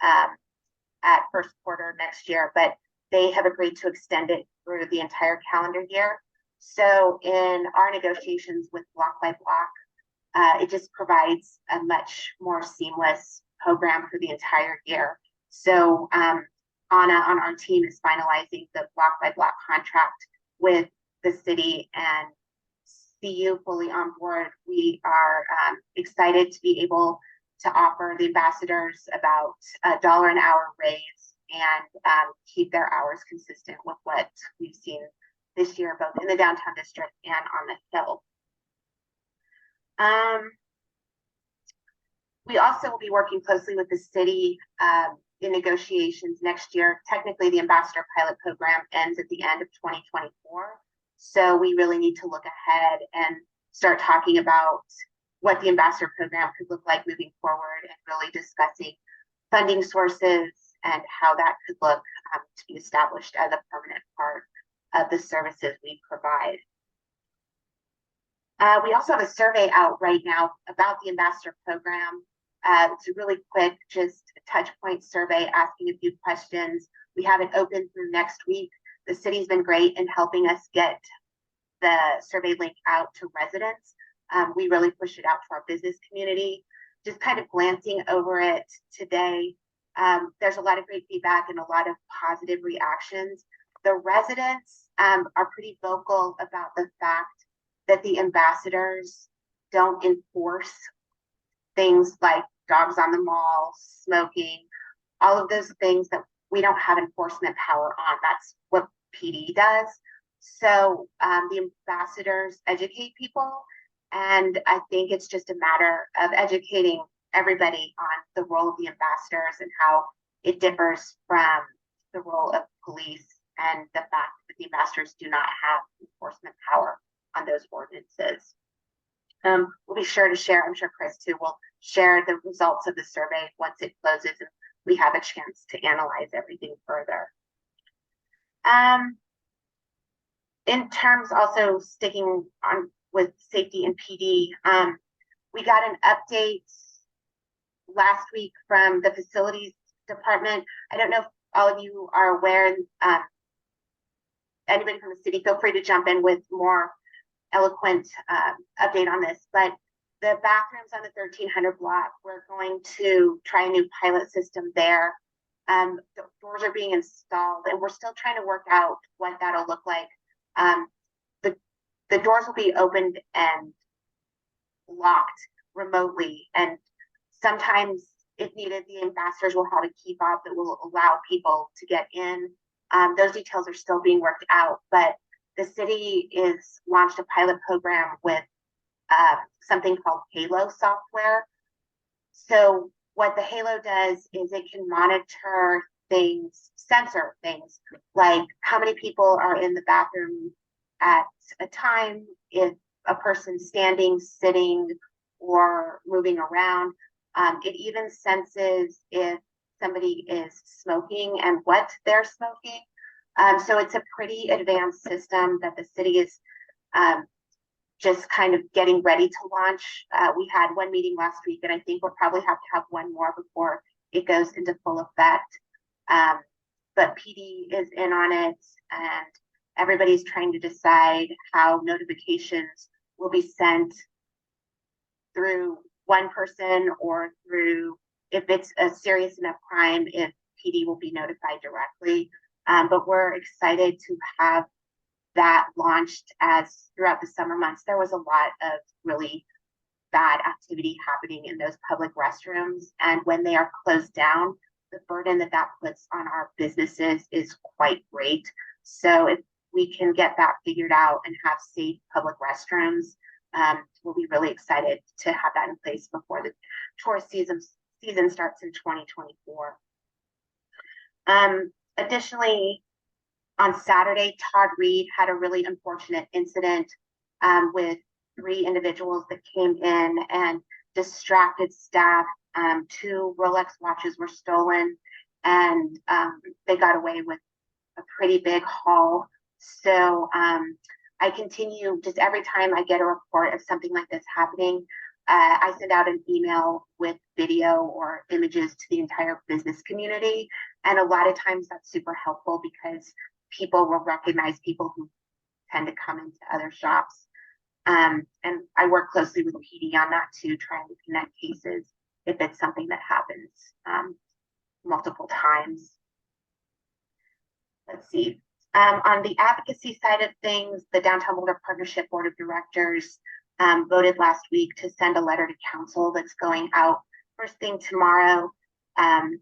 at first quarter next year, but they have agreed to extend it through the entire calendar year. So in our negotiations with Block by Block, it just provides a much more seamless program for the entire year. So Anna on our team is finalizing the Block by Block contract with the city, and CU fully on board. We are excited to be able to offer the ambassadors about $1 an hour raise and keep their hours consistent with what we've seen this year, both in the downtown district and on the Hill. We also will be working closely with the city in negotiations next year. Technically, the ambassador pilot program ends at the end of 2024. So we really need to look ahead and start talking about what the ambassador program could look like moving forward, and really discussing funding sources and how that could look to be established as a permanent part of the services we provide. We also have a survey out right now about the ambassador program. It's a really quick, just a touch point survey asking a few questions. We have it open through next week. The city's been great in helping us get the survey link out to residents. We really push it out to our business community. Just kind of glancing over it today, there's a lot of great feedback and a lot of positive reactions. The residents are pretty vocal about the fact that the ambassadors don't enforce things like dogs on the mall, smoking, all of those things that we don't have enforcement power on. That's what PD does. So the ambassadors educate people, and I think it's just a matter of educating everybody on the role of the ambassadors and how it differs from the role of police, and the fact that the ambassadors do not have enforcement power on those ordinances. We'll be sure to share, I'm sure Chris too will share the results of the survey once it closes and we have a chance to analyze everything further. In terms also sticking on with safety and PD, we got an update last week from the facilities department. I don't know if all of you are aware, anybody from the city, feel free to jump in with more eloquent update on this, but the bathrooms on the 1300 block, we're going to try a new pilot system there. The doors are being installed and we're still trying to work out what that'll look like. The doors will be opened and locked remotely, and sometimes if needed, the ambassadors will have a key fob that will allow people to get in. Those details are still being worked out, but the city is launched a pilot program with something called Halo software. So what the Halo does is it can monitor things, sensor things, like how many people are in the bathroom at a time, if a person's standing, sitting, or moving around. It even senses if somebody is smoking and what they're smoking. So it's a pretty advanced system that the city is just kind of getting ready to launch. We had one meeting last week, and I think we'll probably have to have one more before it goes into full effect. But PD is in on it, and everybody's trying to decide how notifications will be sent through one person or through, if it's a serious enough crime, if PD will be notified directly. But we're excited to have that launched, as throughout the summer months, there was a lot of really bad activity happening in those public restrooms. And when they are closed down, the burden that that puts on our businesses is quite great. So if we can get that figured out and have safe public restrooms, we'll be really excited to have that in place before the tourist season starts in 2024. Additionally, on Saturday, Todd Reed had a really unfortunate incident with 3 individuals that came in and distracted staff. 2 Rolex watches were stolen, and they got away with a pretty big haul. So I continue, just every time I get a report of something like this happening, I send out an email with video or images to the entire business community. And a lot of times that's super helpful because people will recognize people who tend to come into other shops. And I work closely with PD on that too, trying to connect cases if it's something that happens multiple times. Let's see. On the advocacy side of things, the Downtown Boulder Partnership Board of Directors voted last week to send a letter to council that's going out first thing tomorrow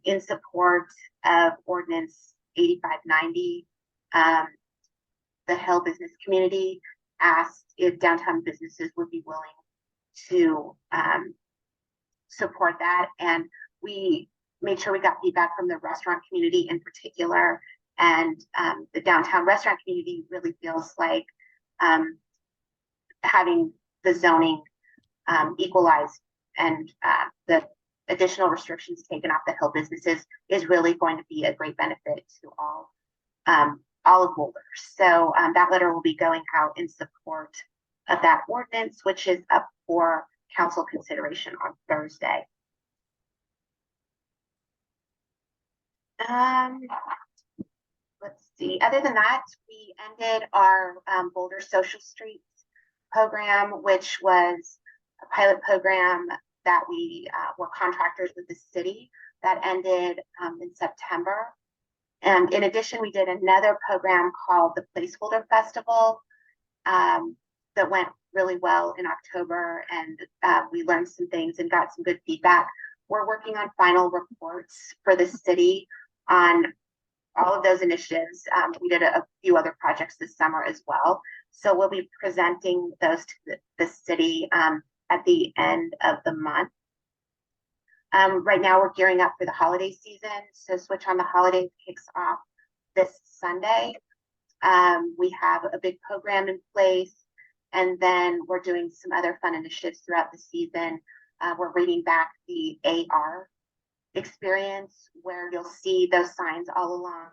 in support of Ordinance 8590. The Hill business community asked if downtown businesses would be willing to support that. And we made sure we got feedback from the restaurant community in particular. And the downtown restaurant community really feels like having the zoning equalized and the additional restrictions taken off the Hill businesses is really going to be a great benefit to all of Boulder. So that letter will be going out in support of that ordinance, which is up for council consideration on Thursday. Let's see. Other than that, we ended our Boulder Social Streets program, which was a pilot program that we were contractors with the city that ended in September. And in addition, we did another program called the Placeholder Festival that went really well in October, and we learned some things and got some good feedback. We're working on final reports for the city on all of those initiatives. We did a few other projects this summer as well. So we'll be presenting those to the city at the end of the month. Right now we're gearing up for the holiday season. So Switch on the Holidays kicks off this Sunday. We have a big program in place. And then we're doing some other fun initiatives throughout the season. We're bringing back the AR experience where you'll see those signs all along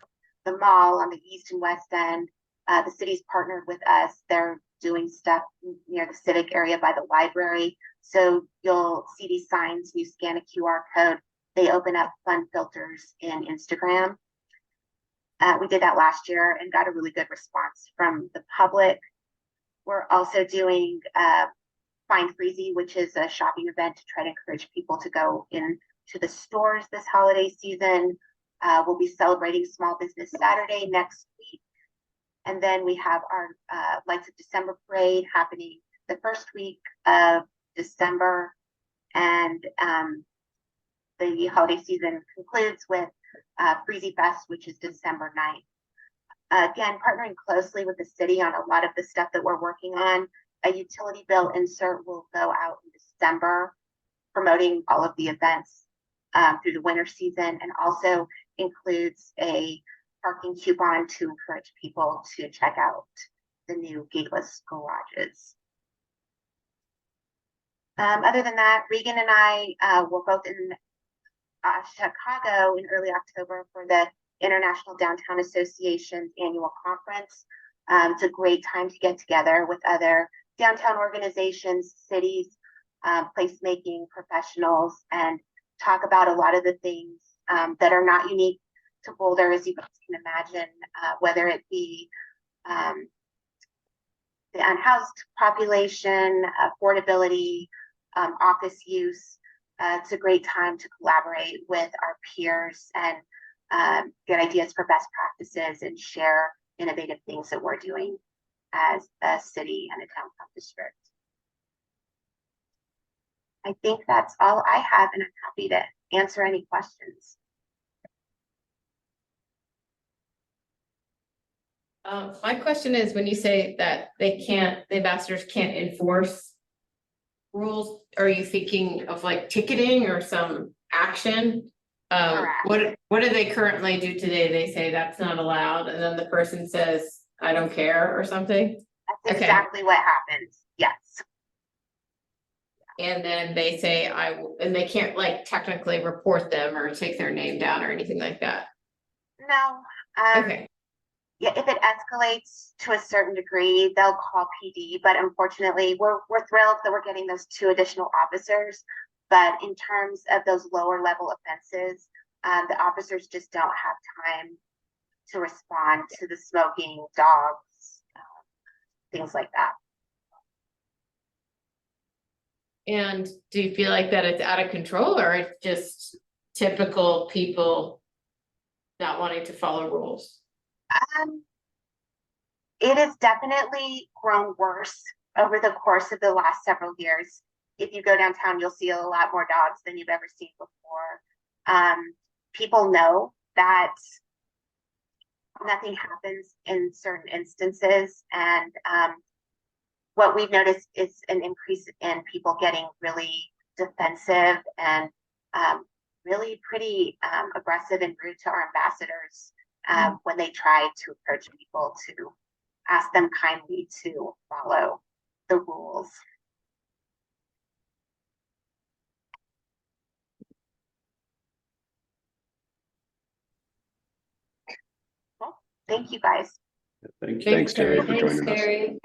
the mall on the east and west end. The city's partnered with us. They're doing stuff near the civic area by the library. So you'll see these signs, you scan a QR code, they open up fun filters in Instagram. We did that last year and got a really good response from the public. We're also doing Find Freezy, which is a shopping event to try to encourage people to go in to the stores this holiday season. We'll be celebrating Small Business Saturday next week. And then we have our Lights of December parade happening the first week of December. And the holiday season concludes with Freezy Fest, which is December 9th. Again, partnering closely with the city on a lot of the stuff that we're working on. A utility bill insert will go out in December, promoting all of the events through the winter season, and also includes a parking coupon to encourage people to check out the new gateless garages. Other than that, Regan and I were both in Chicago in early October for the International Downtown Association's annual conference. It's a great time to get together with other downtown organizations, cities, placemaking professionals, and talk about a lot of the things that are not unique to Boulder, as you guys can imagine, whether it be the unhoused population, affordability, office use. It's a great time to collaborate with our peers and get ideas for best practices and share innovative things that we're doing as a city and a downtown district. I think that's all I have, and I'm happy to answer any questions. My question is, when you say that the ambassadors can't enforce rules, are you thinking of like ticketing or some action? Correct. What do they currently do today? They say that's not allowed, and then the person says, I don't care, or something? That's Okay. exactly what happens. Yes. And then they say, and they can't like technically report them or take their name down or anything like that. No. Okay. Yeah, if it escalates to a certain degree, they'll call PD. But unfortunately, we're thrilled that we're getting those 2 additional officers. But in terms of those lower level offenses, the officers just don't have time to respond to the smoking, dogs, things like that. And do you feel like that it's out of control, or it's just typical people not wanting to follow rules? It has definitely grown worse over the course of the last several years. If you go downtown, you'll see a lot more dogs than you've ever seen before. People know that nothing happens in certain instances, and what we've noticed is an increase in people getting really defensive and really pretty aggressive and rude to our ambassadors when they try to approach people to ask them kindly to follow the rules. Well, thank you guys. Thank you. Thanks, Terry, for Thanks, joining us. Terry.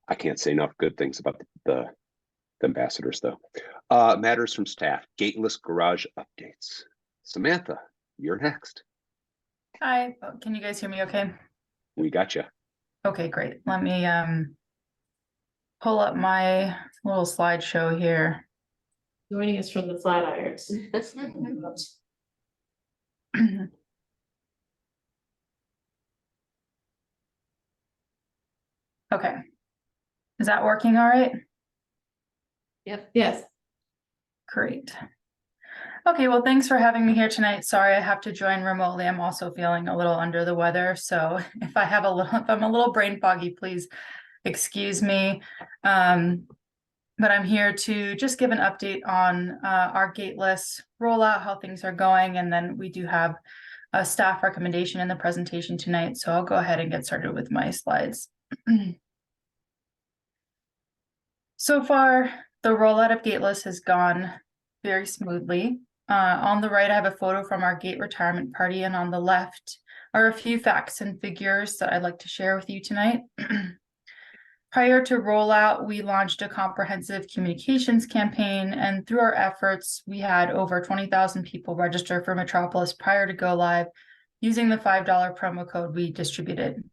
I can't say enough good things about the ambassadors, though. Matters from staff, gateless garage updates. Samantha, you're next. Hi, can you guys hear me okay? We got you. Okay, great. Let me pull up my little slideshow here. Joining us from the Flatirons. Okay. Is that working all right? Yep. Yes. Great. Okay, well, thanks for having me here tonight. Sorry, I have to join remotely. I'm also feeling a little under the weather, so if I'm a little brain foggy, please excuse me. But I'm here to just give an update on our gateless rollout, how things are going, and then we do have a staff recommendation in the presentation tonight, so I'll go ahead and get started with my slides. So far, the rollout of Gateless has gone very smoothly. On the right, I have a photo from our gate retirement party, and on the left are a few facts and figures that I'd like to share with you tonight. Prior to rollout, we launched a comprehensive communications campaign, and through our efforts, we had over 20,000 people register for Metropolis prior to go live using the $5 promo code we distributed.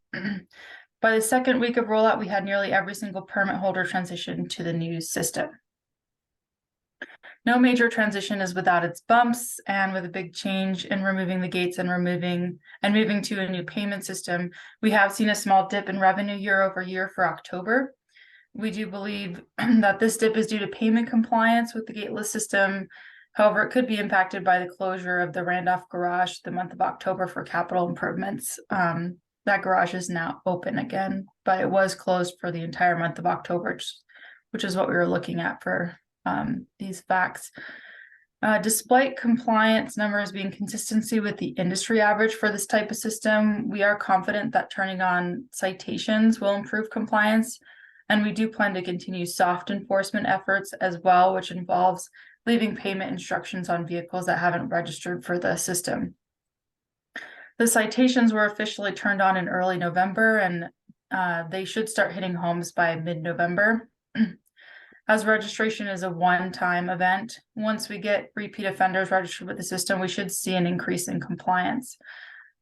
By the second week of rollout, we had nearly every single permit holder transition to the new system. No major transition is without its bumps, and with a big change in removing the gates and moving to a new payment system, we have seen a small dip in revenue year over year for October. We do believe that this dip is due to payment compliance with the gateless system. However, it could be impacted by the closure of the Randolph garage the month of October for capital improvements. That garage is now open again, but it was closed for the entire month of October, which is what we were looking at for these facts. Despite compliance numbers being consistency with the industry average for this type of system, we are confident that turning on citations will improve compliance, and we do plan to continue soft enforcement efforts as well, which involves leaving payment instructions on vehicles that haven't registered for the system. The citations were officially turned on in early November, and they should start hitting homes by mid-November. As registration is a one-time event, once we get repeat offenders registered with the system, we should see an increase in compliance.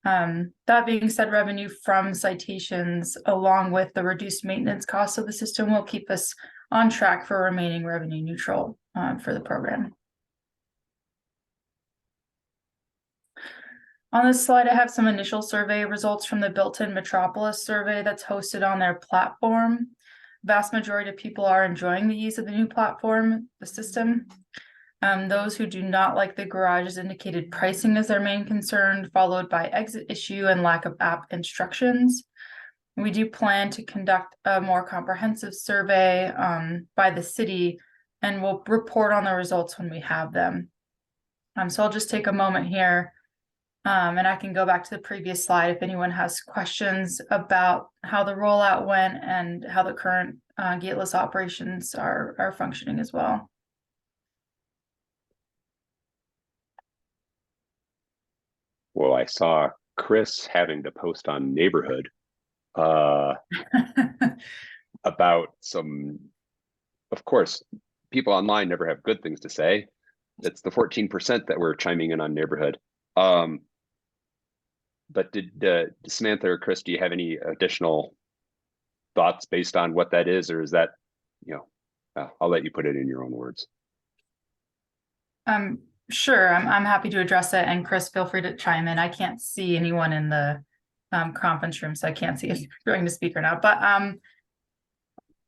That being said, revenue from citations, along with the reduced maintenance costs of the system, will keep us on track for remaining revenue neutral for the program. On this slide, I have some initial survey results from the Built-in Metropolis survey that's hosted on their platform. Vast majority of people are enjoying the ease of the new platform, the system. Those who do not like the garages indicated pricing as their main concern, followed by exit issue and lack of app instructions. We do plan to conduct a more comprehensive survey by the city, and we'll report on the results when we have them. So I'll just take a moment here, and I can go back to the previous slide if anyone has questions about how the rollout went and how the current gateless operations are functioning as well. Well, I saw Chris having to post on Neighborhood about some, of course, people online never have good things to say. It's the 14% that were chiming in on Neighborhood. But did Samantha or Chris, do you have any additional thoughts based on what that is, or is that, I'll let you put it in your own words. Sure, I'm happy to address it, and Chris, feel free to chime in. I can't see anyone in the conference room, so I can't see if you're going to speak or not. But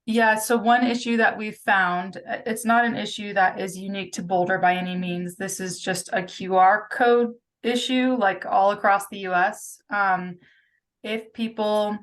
yeah, so one issue that we've found, it's not an issue that is unique to Boulder by any means. This is just a QR code issue, like all across the US. If people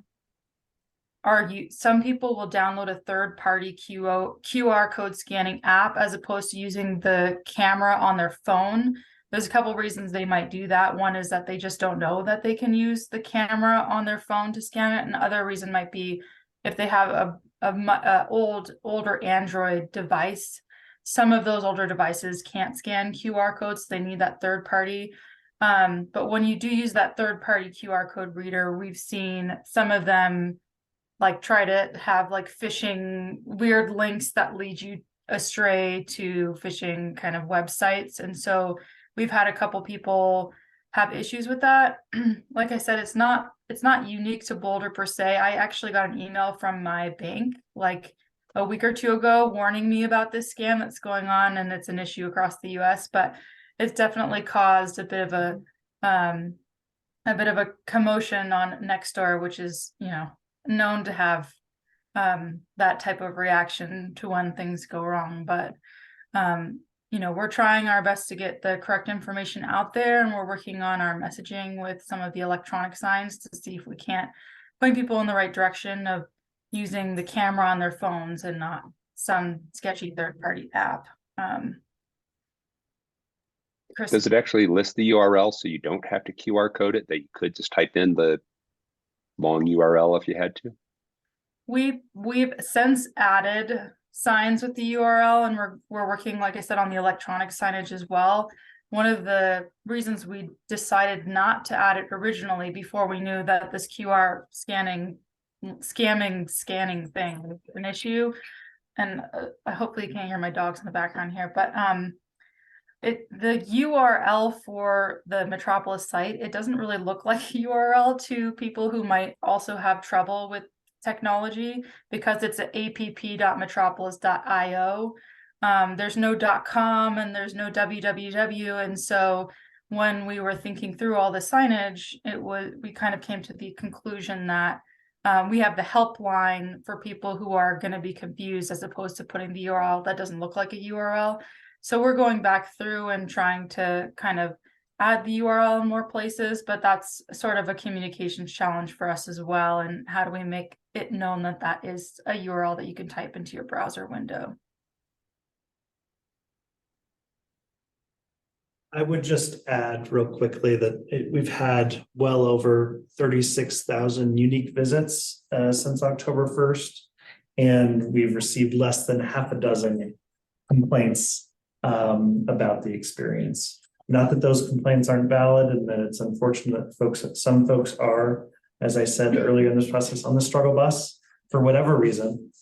some people will download a third-party QR code scanning app as opposed to using the camera on their phone. There's a couple reasons they might do that. One is that they just don't know that they can use the camera on their phone to scan it. Another reason might be if they have a older Android device. Some of those older devices can't scan QR codes. They need that third party. But when you do use that third party QR code reader, we've seen some of them like try to have like phishing weird links that lead you astray to phishing kind of websites. And so we've had a couple people have issues with that. Like I said, it's not unique to Boulder per se. I actually got an email from my bank like a week or two ago warning me about this scam that's going on, and it's an issue across the US, but it's definitely caused a bit of a commotion on Nextdoor, which is, known to have that type of reaction to when things go wrong. But we're trying our best to get the correct information out there, and we're working on our messaging with some of the electronic signs to see if we can't point people in the right direction of using the camera on their phones and not some sketchy third-party app. Chris, Does it actually list the URL so you don't have to QR code it, that you could just type in the long URL if you had to? we've since added signs with the URL, and we're working, like I said, on the electronic signage as well. One of the reasons we decided not to add it originally, before we knew that this QR scanning thing was an issue, and hopefully you can't hear my dogs in the background here, but the URL for the Metropolis site, it doesn't really look like a URL to people who might also have trouble with technology, because it's at app.metropolis.io. There's no .com and there's no www, and so when we were thinking through all the signage, we kind of came to the conclusion that we have the helpline for people who are going to be confused, as opposed to putting the URL that doesn't look like a URL. So we're going back through and trying to kind of add the URL in more places, but that's sort of a communications challenge for us as well. And how do we make it known that that is a URL that you can type into your browser window? I would just add real quickly that we've had well over 36,000 unique visits since October 1st, and we've received less than half a dozen complaints about the experience. Not that those complaints aren't valid, and that it's unfortunate that some folks are, as I said earlier in this process, on the struggle bus for whatever reason.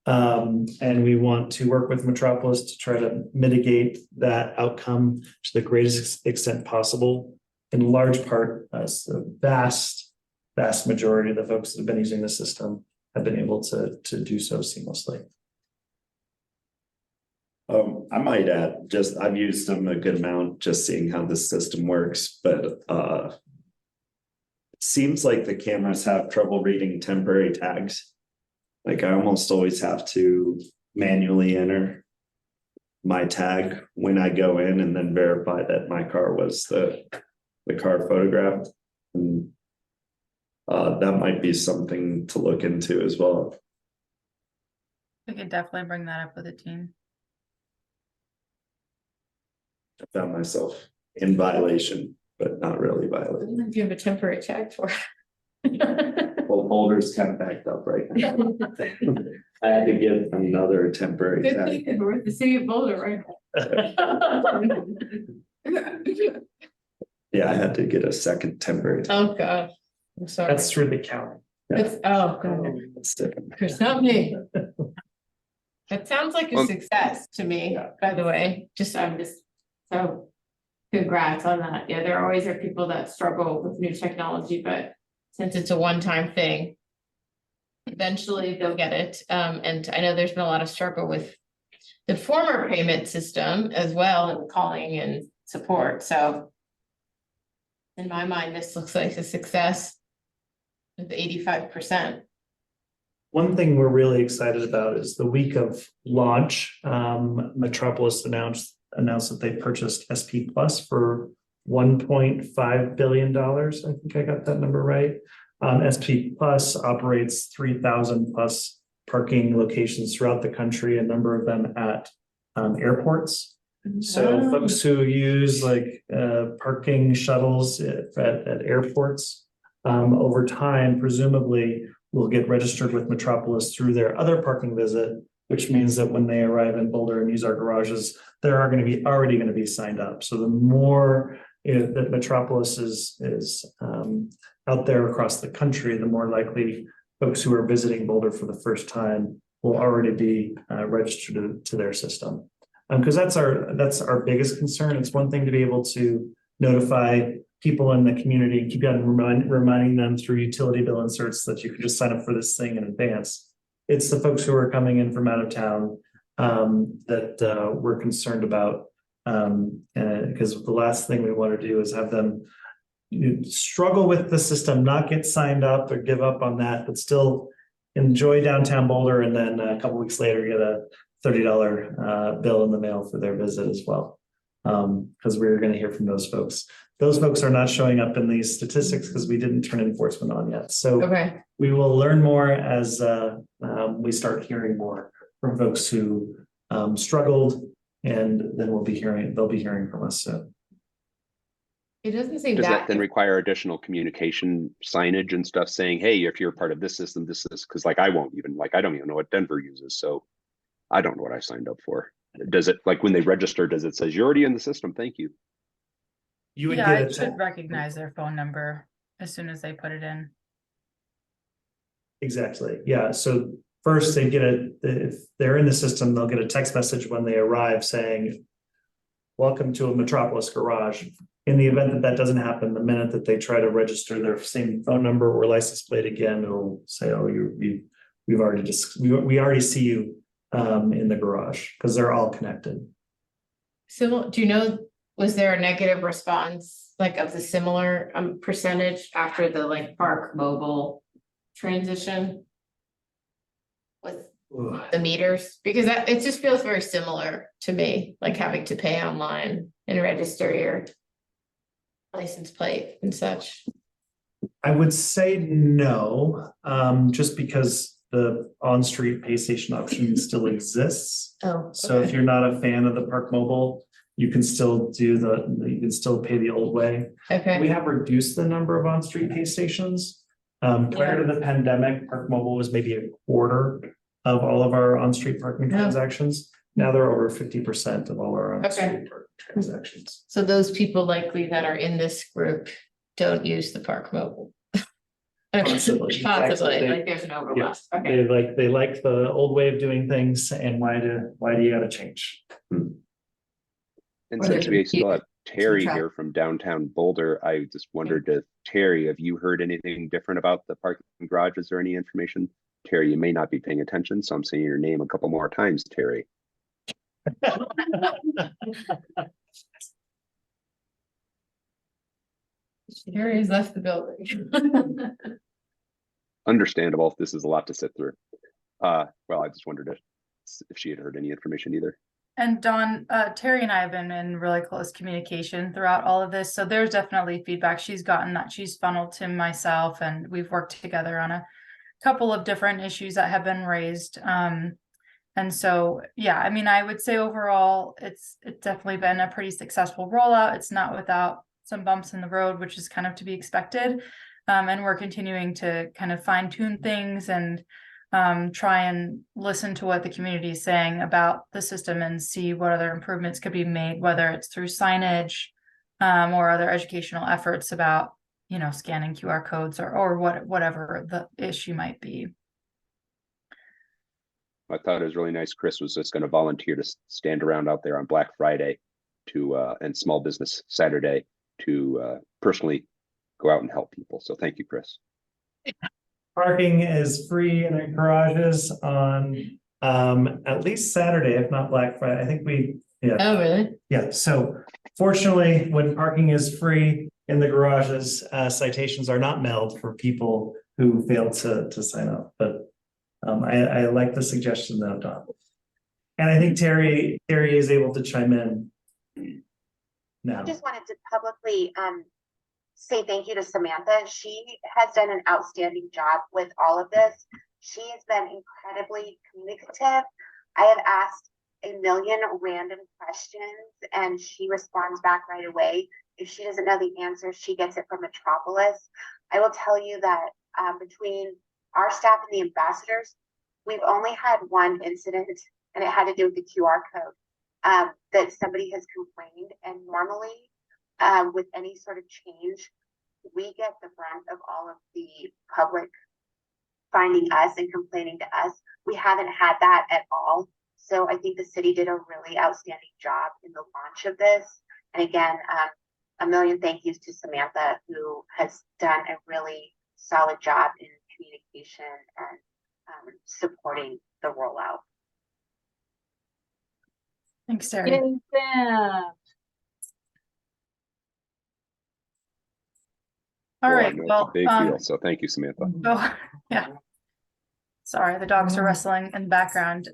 And we want to work with Metropolis to try to mitigate that outcome to the greatest extent possible. In large part, the vast majority of the folks that have been using the system have been able to do so seamlessly. I might add, I've used them a good amount, just seeing how the system works, but it seems like the cameras have trouble reading temporary tags. Like I almost always have to manually enter my tag when I go in and then verify that my car was the car photographed. And that might be something to look into as well. We could definitely bring that up with the team. I found myself in violation, but not really violated. You have a temporary tag for. Well, Boulder's kind of backed up right now. I had to get another temporary Good tag. thing we're at the city of Boulder, right? Yeah, I had to get a second temporary tag. Oh, God, I'm sorry. That's through the county. It's, oh, God, That's different. it's not me. It sounds like a Well- success to me, by the way, so congrats on that. Yeah, there always are people that struggle with new technology, but since it's a one-time thing, eventually they'll get it. And I know there's been a lot of struggle with the former payment system as well, and calling and support, so in my mind, this looks like a success with 85%. One thing we're really excited about is the week of launch, Metropolis announced that they purchased SP Plus for $1.5 billion. I think I got that number right. SP Plus operates 3,000 plus parking locations throughout the country, a number of them at airports. So Wow. folks who use like parking shuttles at airports over time, presumably will get registered with Metropolis through their other parking visit, which means that when they arrive in Boulder and use our garages, they're already going to be signed up. So the more that Metropolis is out there across the country, the more likely folks who are visiting Boulder for the first time will already be registered to their system. Because that's our biggest concern. It's one thing to be able to notify people in the community and keep on reminding them through utility bill inserts that you can just sign up for this thing in advance. It's the folks who are coming in from out of town that we're concerned about, because the last thing we want to do is have them struggle with the system, not get signed up or give up on that, but still enjoy downtown Boulder, and then a couple weeks later get a $30 bill in the mail for their visit as well. Because we're going to hear from those folks. Those folks are not showing up in these statistics because we didn't turn enforcement on yet. So Okay, we will learn more as we start hearing more from folks who struggled, and then they'll be hearing from us soon. It doesn't seem Does that that, then require additional communication signage and stuff saying, hey, if you're part of this system, this is, because like I don't even know what Denver uses, so I don't know what I signed up for. Does it, like when they register, does it says you're already in the system, thank you? You would Yeah, get it a should recognize their phone number as soon as they put it in. Exactly, yeah, so first they get if they're in the system, they'll get a text message when they arrive saying, welcome to a Metropolis garage. In the event that that doesn't happen, the minute that they try to register their same phone number or license plate again, it'll say, oh, we already see you in the garage, because they're all connected. so do you know, was there a negative response, like of the similar percentage after the like Park Mobile transition? With the meters, because that, it just feels very similar to me, like having to pay online and register your license plate and such. I would say no, just because the on-street pay station option still exists. Oh, So if you're not a fan of the Park Mobile, you can still you can still pay the old way. We okay, have reduced the number of on-street pay stations. Prior to the pandemic, Park Mobile was maybe a quarter of all of our on-street parking Yeah. transactions. Now they're over 50% of all our on-street Okay. parking transactions. so those people likely that are in this group don't use the Park Mobile. Possibly. Possibly, They- like there's an overlap, okay. They like the old way of doing things, and why do you gotta change? And Or since there's we a still have Terry track. here from downtown Boulder, I just wondered if Terry, have you heard anything different about the parking garage? Is there any information? Terry, you may not be paying attention, so I'm saying your name a couple more times, Terry. Harry's left the building. Understandable. This is a lot to sit through. Well, I just wondered if she had heard any information either. And Dawn, Terry and I have been in really close communication throughout all of this, so there's definitely feedback she's gotten that she's funneled to myself, and we've worked together on a couple of different issues that have been raised. And so, yeah, I mean, I would say overall, it's definitely been a pretty successful rollout. It's not without some bumps in the road, which is kind of to be expected. And we're continuing to kind of fine tune things and try and listen to what the community is saying about the system and see what other improvements could be made, whether it's through signage or other educational efforts about, you know, scanning QR codes or whatever the issue might be. I thought it was really nice. Chris was just going to volunteer to stand around out there on Black Friday and Small Business Saturday to personally go out and help people. So thank you, Chris. Parking is free in our garages on at least Saturday, if not Black Friday. I think Oh, really? yeah. So fortunately, when parking is free in the garages, citations are not mailed for people who failed to sign up. But I like the suggestion though, Don. And I think Terry is able to chime in now. I just wanted to publicly say thank you to Samantha. She has done an outstanding job with all of this. She has been incredibly communicative. I have asked a million random questions and she responds back right away. If she doesn't know the answer, she gets it from Metropolis. I will tell you that between our staff and the ambassadors, we've only had one incident, and it had to do with the QR code that somebody has complained. And normally with any sort of change, we get the brunt of all of the public finding us and complaining to us. We haven't had that at all. So I think the city did a really outstanding job in the launch of this. And again, a million thank yous to Samantha, who has done a really solid job in communication and supporting the rollout. Thanks, Terry. Yay, Sam. All Well, I right, know it's well, a big deal. So thank you, Samantha. oh, yeah. Sorry, the dogs are wrestling in the background.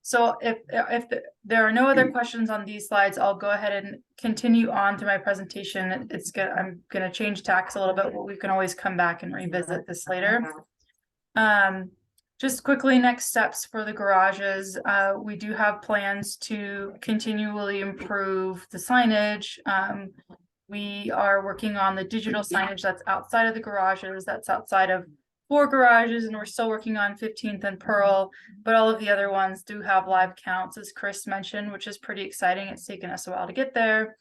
So if there are no other questions on these slides, I'll go ahead and continue on through my presentation. I'm gonna change tacks a little bit, but we can always come back and revisit this later. Just quickly, next steps for the garages. We do have plans to continually improve the signage. We are working on the digital signage that's outside of the garages, that's outside of 4 garages, and we're still working on 15th and Pearl, but all of the other ones do have live counts, as Chris mentioned, which is pretty exciting. It's taken us a while to get there.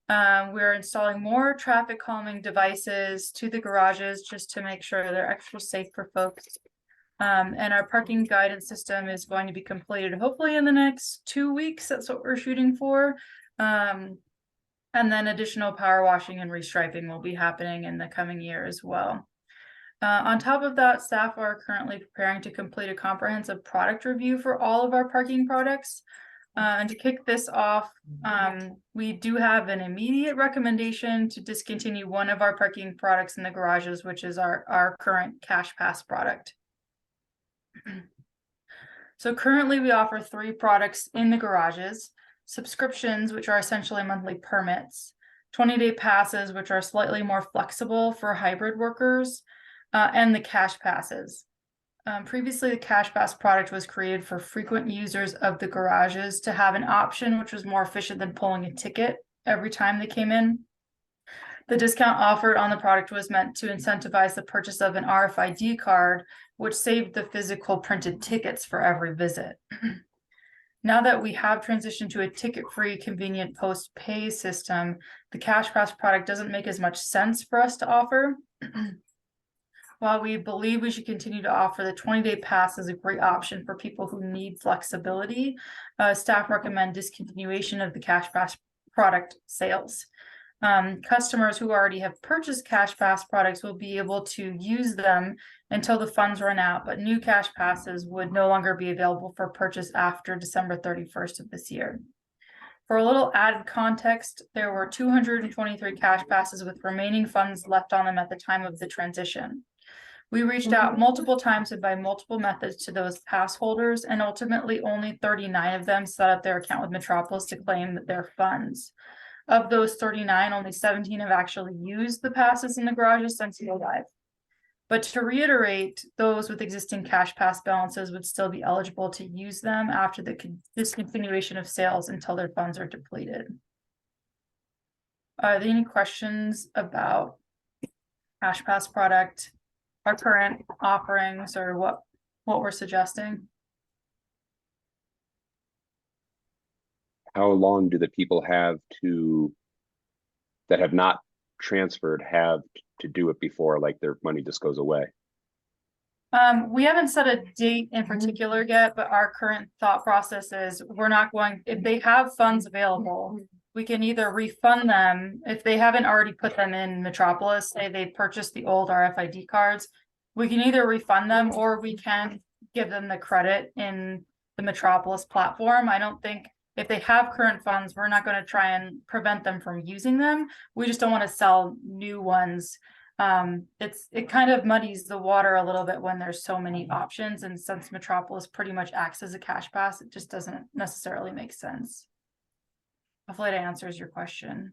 We're installing more traffic calming devices to the garages just to make sure they're extra safe for folks. And our parking guidance system is going to be completed hopefully in the next 2 weeks. That's what we're shooting for. And then additional power washing and restriping will be happening in the coming year as well. On top of that, staff are currently preparing to complete a comprehensive product review for all of our parking products. And to kick this off, we do have an immediate recommendation to discontinue one of our parking products in the garages, which is our current Cash Pass product. So currently we offer 3 products in the garages: subscriptions, which are essentially monthly permits, 20-day passes, which are slightly more flexible for hybrid workers, and the Cash Passes. Previously, the Cash Pass product was created for frequent users of the garages to have an option which was more efficient than pulling a ticket every time they came in. The discount offered on the product was meant to incentivize the purchase of an RFID card, which saved the physical printed tickets for every visit. Now that we have transitioned to a ticket-free, convenient post-pay system, the Cash Pass product doesn't make as much sense for us to offer. While we believe we should continue to offer the 20-day pass as a great option for people who need flexibility, staff recommend discontinuation of the Cash Pass product sales. Customers who already have purchased Cash Pass products will be able to use them until the funds run out, but new Cash Passes would no longer be available for purchase after December 31st of this year. For a little added context, there were 223 Cash Passes with remaining funds left on them at the time of the transition. We reached out multiple times and by multiple methods to those pass holders, and ultimately only 39 of them set up their account with Metropolis to claim their funds. Of those 39, only 17 have actually used the passes in the garages since go live. But to reiterate, those with existing Cash Pass balances would still be eligible to use them after the discontinuation of sales until their funds are depleted. Are there any questions about Cash Pass product, our current offerings, or what we're suggesting? How long do the people have that have not transferred have to do it before, like, their money just goes away? We haven't set a date in particular yet, but our current thought process is we're not going, if they have funds available, we can either refund them if they haven't already put them in Metropolis, say they purchased the old RFID cards, we can either refund them or we can give them the credit in the Metropolis platform. I don't think if they have current funds, we're not going to try and prevent them from using them. We just don't want to sell new ones. It kind of muddies the water a little bit when there's so many options, and since Metropolis pretty much acts as a Cash Pass, it just doesn't necessarily make sense. Hopefully that answers your question.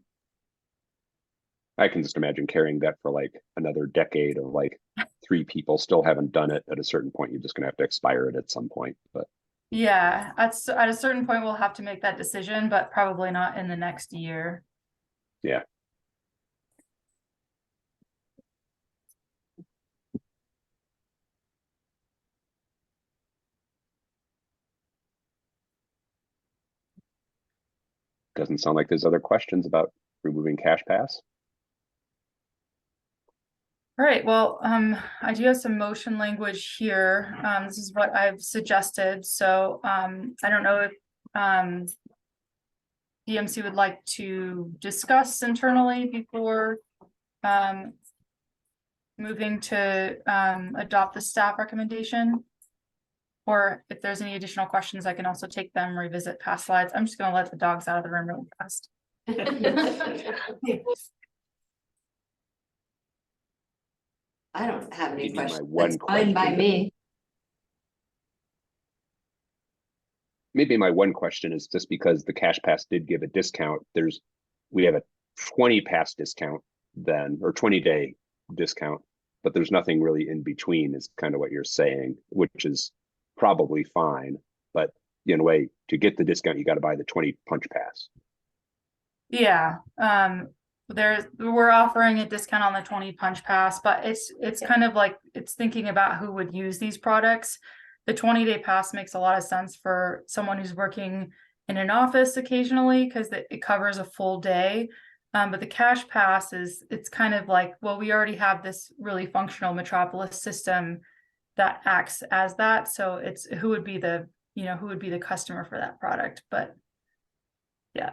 I can just imagine carrying that for like another decade of like 3 people still haven't done it. At a certain point, you're just going to have to expire it at some point. But yeah, at a certain point, we'll have to make that decision, but probably not in the next year. Yeah. Doesn't sound like there's other questions about removing Cash Pass. All right, well, I do have some motion language here. This is what I've suggested. So I don't know if DMC would like to discuss internally before moving to adopt the staff recommendation. Or if there's any additional questions, I can also take them, revisit past slides. I'm just going to let the dogs out of the room really fast. I don't have any Maybe my questions. one That's fine by question. me. Maybe my one question is just because the Cash Pass did give a discount, we have a 20 pass discount then, or 20-day discount, but there's nothing really in between is kind of what you're saying, which is probably fine. But in a way, to get the discount, you got to buy the 20 punch pass. Yeah. we're offering a discount on the 20 punch pass, but it's kind of like, it's thinking about who would use these products. The 20-day pass makes a lot of sense for someone who's working in an office occasionally, because it covers a full day. But the cash pass it's kind of like, well, we already have this really functional Metropolis system that acts as that. So it's who would be the customer for that product, but yeah.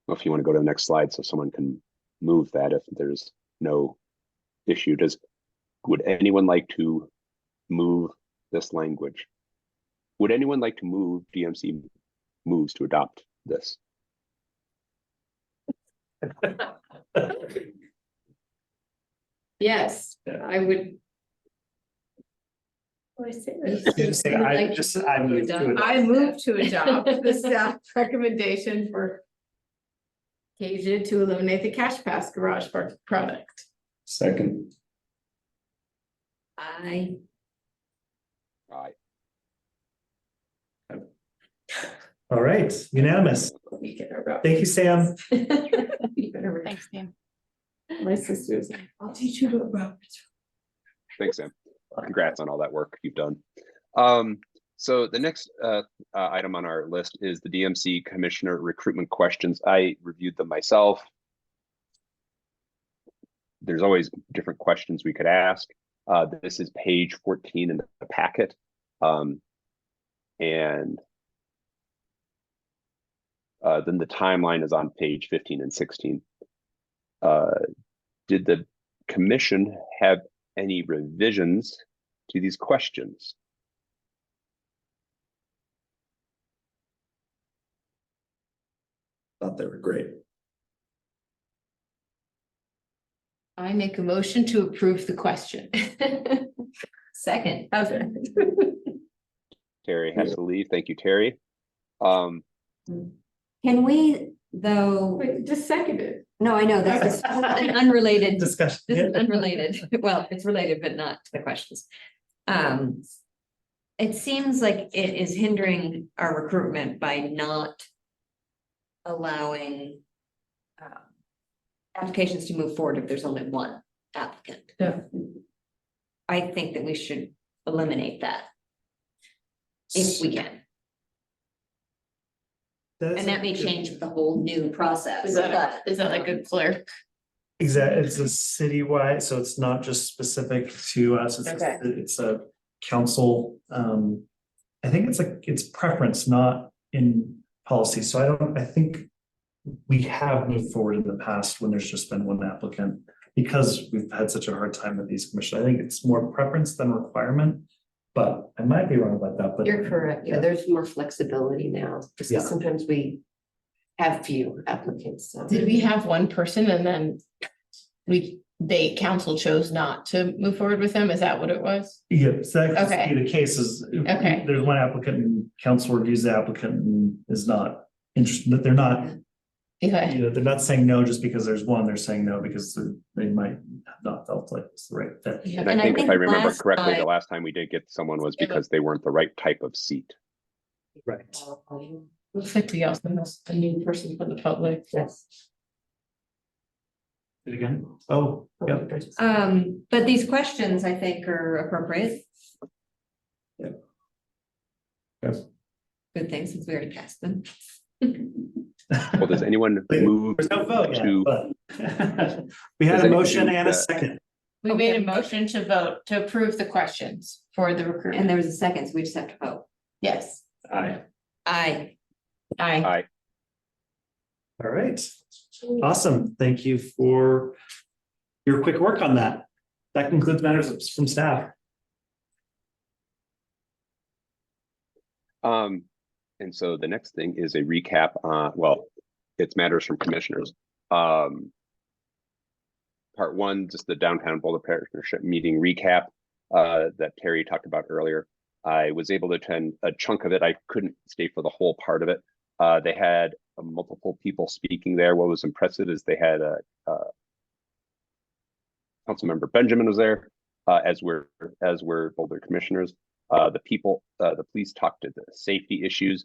Well, if you want to go to the next slide so someone can move that if there's no issue, would anyone like to move this language? Would anyone like to move DMC moves to adopt this? Yes, I would. What do I say? I move to adopt. I move to adopt the staff recommendation for Acacia to eliminate the cash pass garage product. Second. I, Aye. All right, unanimous. You get her up. Thank you, Sam. You better- Thanks, team. My sister's like, I'll teach you about. Thanks, Sam. Congrats on all that work you've done. So the next item on our list is the DMC Commissioner recruitment questions. I reviewed them myself. There's always different questions we could ask. This is page 14 in the packet. And then the timeline is on page 15 and 16. Did the commission have any revisions to these questions? Thought they were great. I make a motion to approve the question. second. Okay. Terry has to leave. Thank you, Terry. Can we, though, Wait, just second it. no, I know, this is an unrelated, this Discussion. is unrelated, well, it's related, but not to the questions. It seems like it is hindering our recruitment by not allowing applications to move forward if there's only one applicant. Yeah. I think that we should eliminate that if we can, and that may change the whole new process. Is that like a clerk? Exactly, it's a citywide, so it's not just specific to us, Okay. it's a council. I think it's preference, not in policy, so I think we have moved forward in the past when there's just been one applicant, because we've had such a hard time with these commissions. I think it's more preference than requirement, but I might be wrong about that, but. You're correct, yeah, there's more flexibility now, Yeah. because sometimes we have few applicants, so. Did we have one person and then council chose not to move forward with them? Is that what it was? Yeah, so that could Okay. be the case is. Okay. There's one applicant and council reviews the applicant and is not interested, that they're not, Okay. they're not saying no just because there's one, they're saying no because they might have not felt like it's the right fit. Yeah. And I And I think if think I remember last correctly, the time- last time we did get someone was Yeah, but- because they weren't the right type of seat. Right. Looks like we also missed a new person from the public. Yes. Do it again. Oh, yeah. But these questions, I think, are appropriate. Yeah. Yes. Good thing, since we already passed them. Well, does anyone move There's no vote yet, to? but we had Does a anyone motion move and a that? second. We made a motion to vote to approve the questions for the And recruitment. there was a second, so we just have to vote. Yes. Aye. Aye. Aye. All right. Awesome. Thank you for your quick work on that. That concludes matters from staff. And so the next thing is a recap on, well, it's matters from commissioners. Part one, just the Downtown Boulder Partnership meeting recap that Terry talked about earlier. I was able to attend a chunk of it. I couldn't stay for the whole part of it. They had multiple people speaking there. What was impressive is they had Councilmember Benjamin was there, as were Boulder commissioners. The police talked to the safety issues.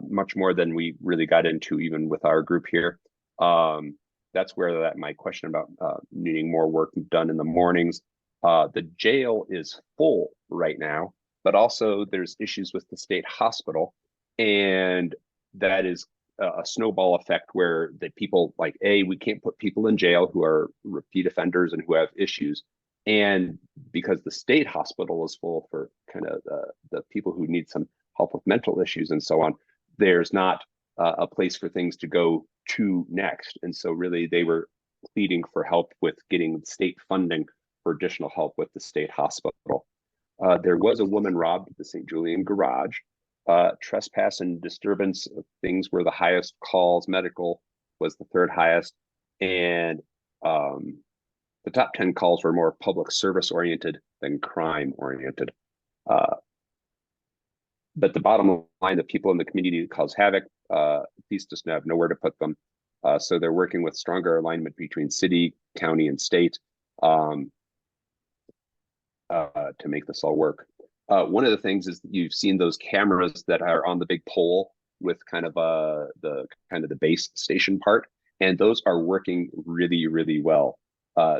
much more than we really got into even with our group here. That's where that my question about needing more work done in the mornings. The jail is full right now, but also there's issues with the state hospital, and that is a snowball effect where the people like, we can't put people in jail who are repeat offenders and who have issues. And because the state hospital is full for kind of the people who need some help with mental issues and so on, there's not a place for things to go to next. And so really they were pleading for help with getting state funding for additional help with the state hospital. There was a woman robbed at the St. Julian garage. Trespass and disturbance of things were the highest calls. Medical was the third highest. And the top 10 calls were more public service oriented than crime oriented. But the bottom line, the people in the community cause havoc. Police just have nowhere to put them. So they're working with stronger alignment between city, county, and state to make this all work. One of the things is you've seen those cameras that are on the big pole with kind of the base station part, and those are working really, really well.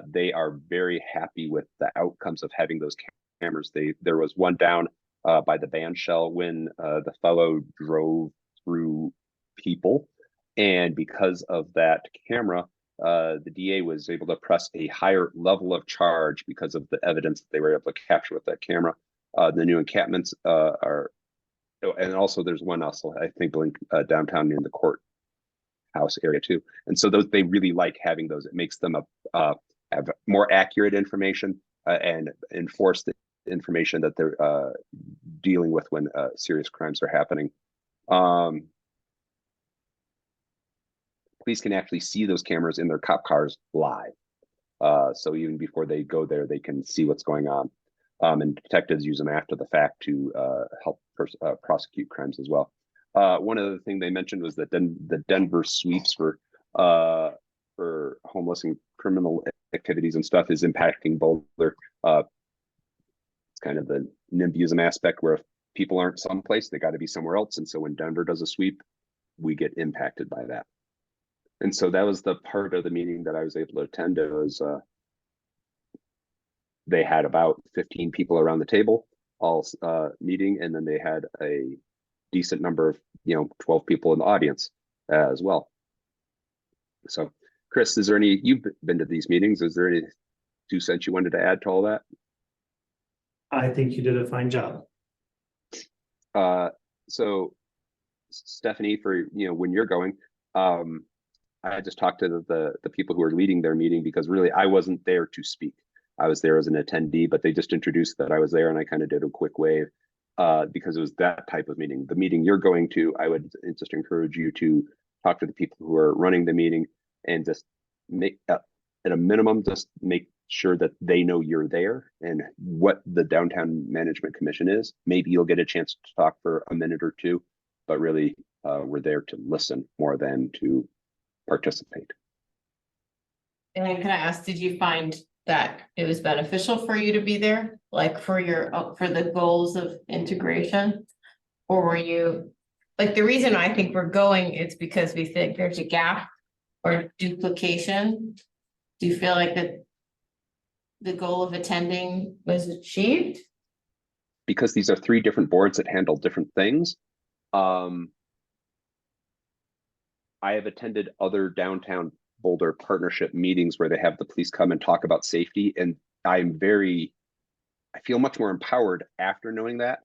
They are very happy with the outcomes of having those cameras. There was one down by the band shell when the fellow drove through people, and because of that camera, the DA was able to press a higher level of charge because of the evidence that they were able to capture with that camera. The new encampments are, and also there's one also I think downtown near the courthouse area too. And so those, they really like having those. It makes them have more accurate information and enforce the information that they're dealing with when serious crimes are happening. Police can actually see those cameras in their cop cars live. So even before they go there, they can see what's going on. And detectives use them after the fact to help prosecute crimes as well. One other thing they mentioned was that the Denver sweeps for homeless and criminal activities and stuff is impacting Boulder. It's kind of the NIMBYism aspect where if people aren't someplace, they got to be somewhere else. And so when Denver does a sweep, we get impacted by that. And so that was the part of the meeting that I was able to attend. It was they had about 15 people around the table all meeting, and then they had a decent number of 12 people in the audience as well. So Chris, is there any, you've been to these meetings, is there any 2 cents you wanted to add to all that? I think you did a fine job. So Stephanie, for when you're going, I just talked to the people who are leading their meeting, because really I wasn't there to speak. I was there as an attendee, but they just introduced that I was there, and I kind of did a quick wave because it was that type of meeting. The meeting you're going to, I would just encourage you to talk to the people who are running the meeting and just make, at a minimum, just make sure that they know you're there and what the Downtown Management Commission is. Maybe you'll get a chance to talk for a minute or two, but really we're there to listen more than to participate. And can I ask, did you find that it was beneficial for you to be there, like for the goals of integration? Or were you, like, the reason I think we're going is because we think there's a gap or duplication? Do you feel like that the goal of attending was achieved? Because these are 3 different boards that handle different things. I have attended other downtown Boulder partnership meetings where they have the police come and talk about safety, and I feel much more empowered after knowing that,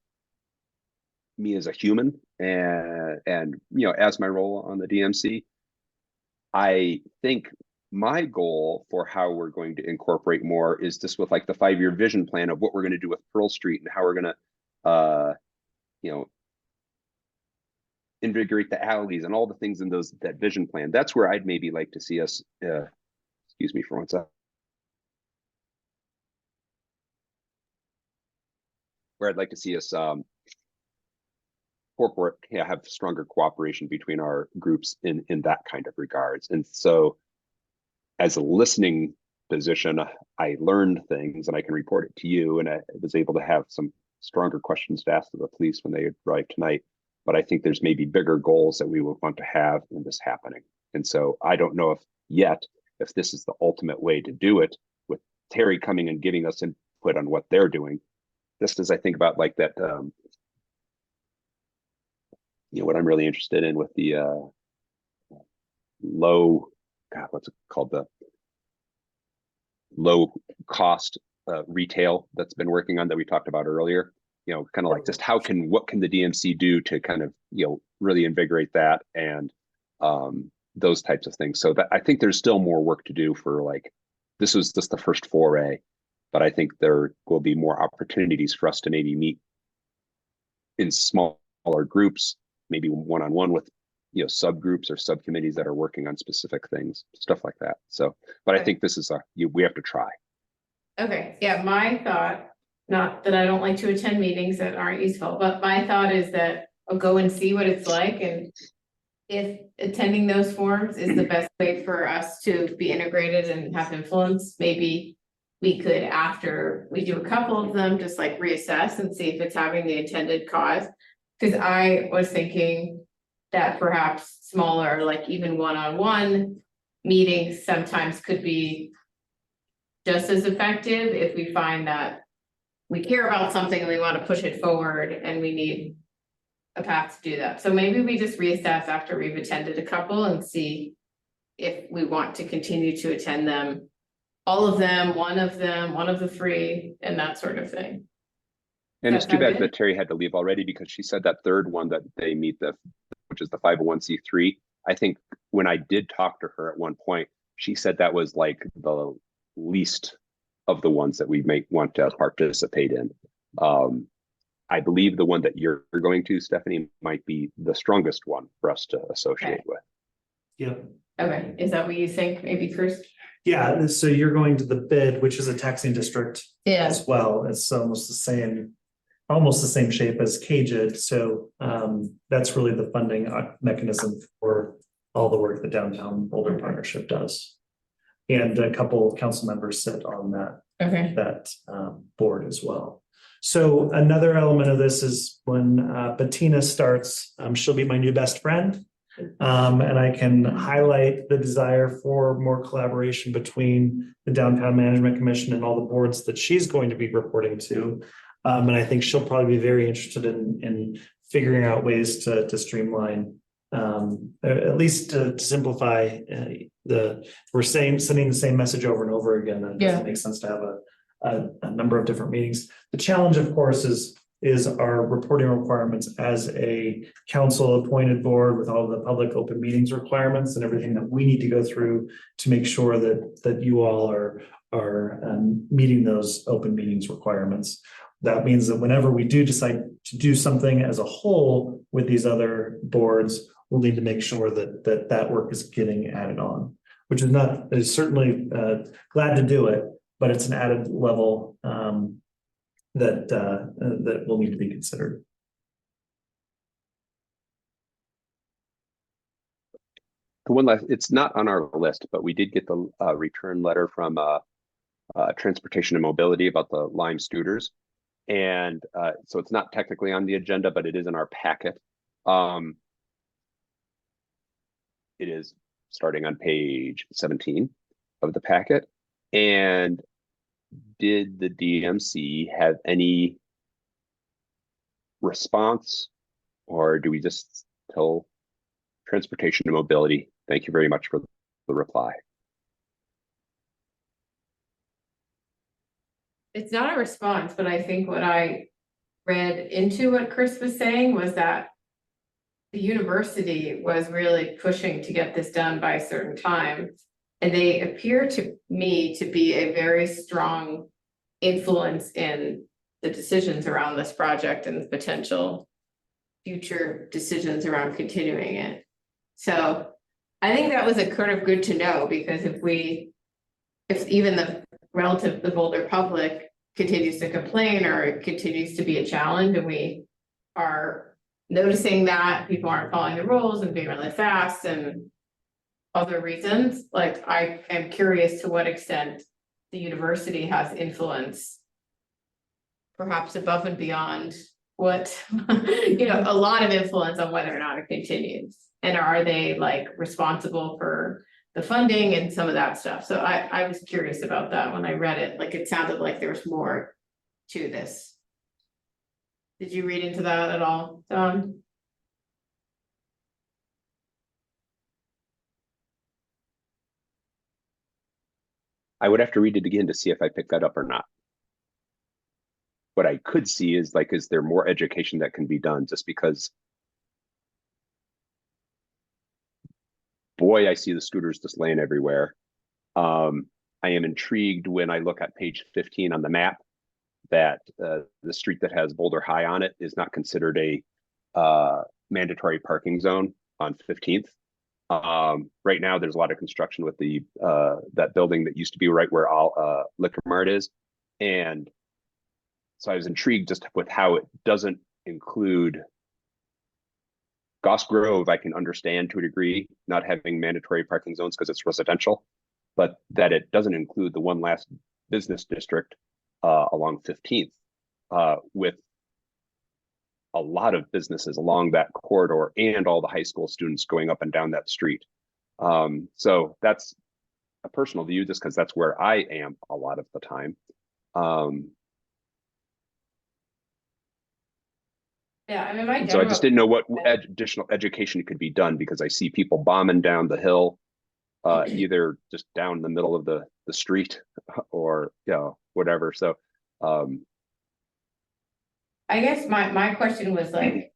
me as a human and as my role on the DMC. I think my goal for how we're going to incorporate more is just with like the 5-year vision plan of what we're going to do with Pearl Street and how we're going to invigorate the alleys and all the things in that vision plan. That's where I'd maybe like to see us, excuse me for one second. Where I'd like to see us have stronger cooperation between our groups in that kind of regards. And so as a listening position, I learned things and I can report it to you, and I was able to have some stronger questions to ask to the police when they arrived tonight. but I think there's maybe bigger goals that we would want to have in this happening. And so I don't know if this is the ultimate way to do it, with Terry coming and giving us input on what they're doing. Just as I think about like that, what I'm really interested in with the what's it called? The low cost retail that's been working on that we talked about earlier. Kind of like just what can the DMC do to kind of, really invigorate that and those types of things. So that I think there's still more work to do for like, this was just the first foray, but I think there will be more opportunities for us to maybe meet in smaller groups, maybe one-on-one with, subgroups or subcommittees that are working on specific things, stuff like that. So, but I think this is we have to try. Okay, yeah, my thought, not that I don't like to attend meetings that aren't useful, but my thought is that I'll go and see what it's like, and if attending those forums is the best way for us to be integrated and have influence, maybe we could, after we do a couple of them, just like reassess and see if it's having the intended cause. Because I was thinking that perhaps smaller, like even one-on-one meetings sometimes could be just as effective if we find that we care about something and we want to push it forward and we need a path to do that. So maybe we just reassess after we've attended a couple and see if we want to continue to attend them, all of them, one of the three, and that sort of thing. And it's too bad that Terry had to leave already, because she said that third one that they meet, which is the 501c3. I think when I did talk to her at one point, she said that was like the least of the ones that we may want to participate in. I believe the one that you're going to, Stephanie, might be the strongest one for us to associate with. Yep. Okay, is that what you think, maybe, Chris? Yeah, so you're going to the BID, which is a taxing district as well. It's almost the same shape as KJID. So that's really the funding mechanism for all the work the Downtown Boulder Partnership does. And a couple of council members sit on that board as well. So another element of this is when Bettina starts, she'll be my new best friend. And I can highlight the desire for more collaboration between the Downtown Management Commission and all the boards that she's going to be reporting to. And I think she'll probably be very interested in figuring out ways to streamline, at least to simplify sending the same message over and over again. And it doesn't make sense to have a number of different meetings. The challenge, of course, is our reporting requirements as a council appointed board, with all the public open meetings requirements and everything that we need to go through to make sure that you all are meeting those open meetings requirements. That means that whenever we do decide to do something as a whole with these other boards, we'll need to make sure that work is getting added on, which is certainly glad to do it, but it's an added level that will need to be considered. The one last, it's not on our list, but we did get the return letter from Transportation and Mobility about the Lime scooters. And so it's not technically on the agenda, but it is in our packet. It is starting on page 17 of the packet. And did the DMC have any response, or do we just tell Transportation and Mobility, thank you very much for the reply? It's not a response, but I think what I read into what Chris was saying was that the university was really pushing to get this done by a certain time. And they appear to me to be a very strong influence in the decisions around this project and the potential future decisions around continuing it. So I think that was a kind of good to know, because if even the Boulder public continues to complain, or it continues to be a challenge, and we are noticing that people aren't following the rules and being really fast and other reasons, like I am curious to what extent the university has influence, perhaps above and beyond what, a lot of influence on whether or not it continues. And are they like responsible for the funding and some of that stuff? So I was curious about that when I read it, like it sounded like there was more to this. Did you read into that at all, Don? I would have to read it again to see if I picked that up or not. What I could see is like, is there more education that can be done just because? Boy, I see the scooters just laying everywhere. I am intrigued when I look at page 15 on the map that the street that has Boulder High on it is not considered a mandatory parking zone on 15th. Right now, there's a lot of construction with the that building that used to be right where all Liquor Mart is, and so I was intrigued just with how it doesn't include Goss Grove. I can understand to a degree not having mandatory parking zones because it's residential, but that it doesn't include the one last business district along 15th with a lot of businesses along that corridor and all the high school students going up and down that street. So that's a personal view just because that's where I am a lot of the time. Yeah, I mean, so I just didn't know what additional education could be done because I see people bombing down the hill, either just down the middle of the street or whatever. So I guess my question was like,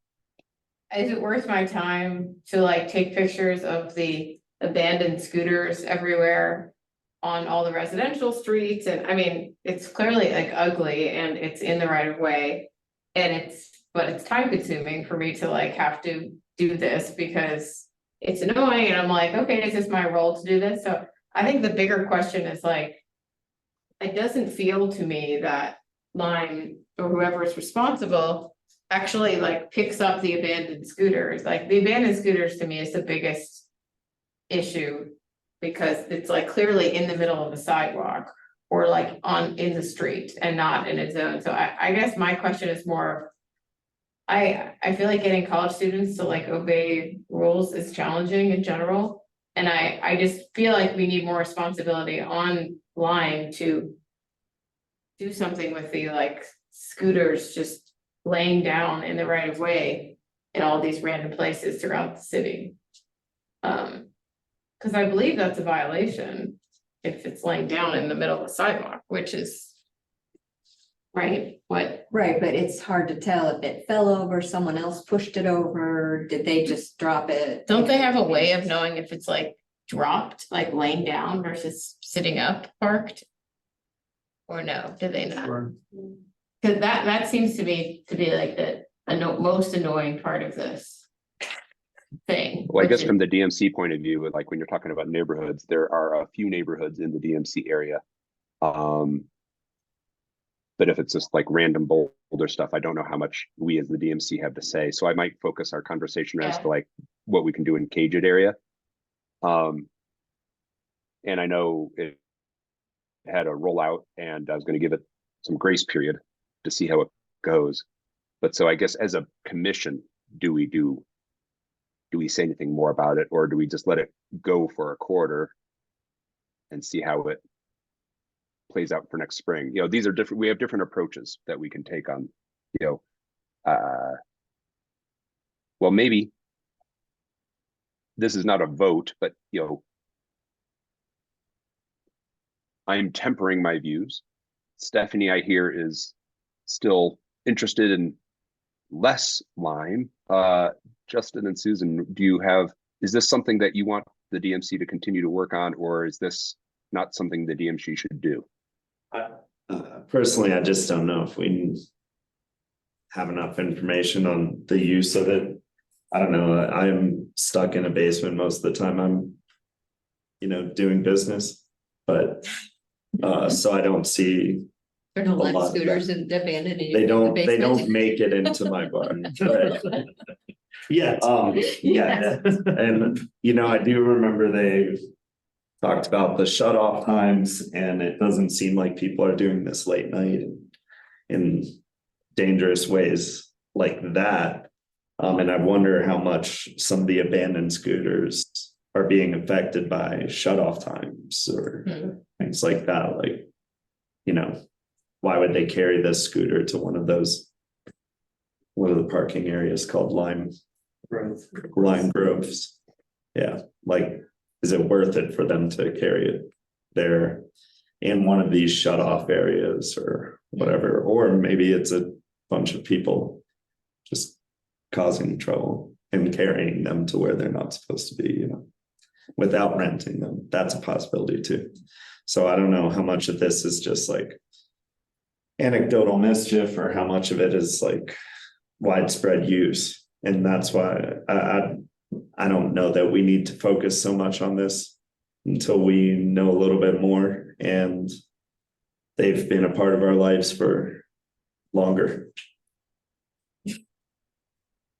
is it worth my time to like take pictures of the abandoned scooters everywhere on all the residential streets? And I mean, it's clearly like ugly and it's in the right of way. And but it's time consuming for me to like have to do this because it's annoying. And I'm like, okay, is this my role to do this? So I think the bigger question is like, it doesn't feel to me that Lime or whoever is responsible actually like picks up the abandoned scooters. Like the abandoned scooters to me is the biggest issue because it's like clearly in the middle of the sidewalk or like in the street and not in a zone. So I guess my question is more, I feel like getting college students to like obey rules is challenging in general. And I just feel like we need more responsibility on Lime to do something with the like scooters just laying down in the right of way in all these random places throughout the city. Because I believe that's a violation if it's laying down in the middle of the sidewalk, which is right, what? Right, but it's hard to tell if it fell over, someone else pushed it over, did they just drop it? Don't they have a way of knowing if it's like dropped, like laying down versus sitting up parked? Or no, do they not? Sure. Cause that seems to be like the most annoying part of this thing. well, I guess which from the DMC point of view, like when you're talking about neighborhoods, there are a few neighborhoods in the DMC area. But if it's just like random Boulder stuff, I don't know how much we as the DMC have to say. So I might focus our conversation as to like what we can do in Caged area. And I know it had a rollout and I was going to give it some grace period to see how it goes. But so I guess as a commission, do we say anything more about it, or do we just let it go for a quarter and see how it plays out for next spring? These are different. We have different approaches that we can take on, well, maybe this is not a vote, but I'm tempering my views. Stephanie, I hear, is still interested in less Lime. Justin and Susan, is this something that you want the DMC to continue to work on, or is this not something the DMC should do? Personally, I just don't know if we have enough information on the use of it. I don't know. I'm stuck in a basement most of the time I'm, doing business, but so I don't see. There are no a lot lime of scooters and abandoned. They don't make it into my barn. Yeah. Yeah, and I do remember they talked about the shut off times, and it doesn't seem like people are doing this late night in dangerous ways. like that. And I wonder how much some of the abandoned scooters are being affected by shut off times or things like that, like, you know, why would they carry this scooter to one of those? What are the parking areas called? Lime groves? Yeah, like, is it worth it for them to carry it there in one of these shut off areas or whatever? Or maybe it's a bunch of people just causing trouble and carrying them to where they're not supposed to be, you know, without renting them. That's a possibility too. So I don't know how much of this is just like anecdotal mischief or how much of it is like widespread use. And that's why I don't know that we need to focus so much on this until we know a little bit more and they've been a part of our lives for longer.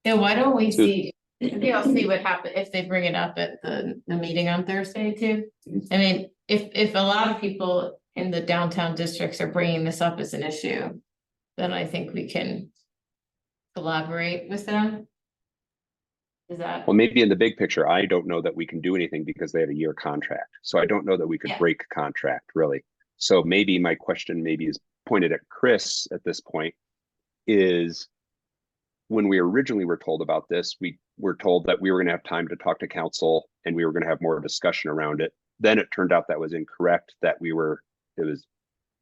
Yeah, why don't we see, maybe I'll see what happens if they bring it up at the meeting on Thursday too. I mean, if a lot of people in the downtown districts are bringing this up as an issue, then I think we can collaborate with them. Is that? Well, maybe in the big picture, I don't know that we can do anything because they have a year contract. So I don't know that we could Yeah. break contract really. So maybe my question maybe is pointed at Chris at this point is when we originally were told about this, we were told that we were going to have time to talk to council and we were going to have more discussion around it. Then it turned out that was incorrect, that it was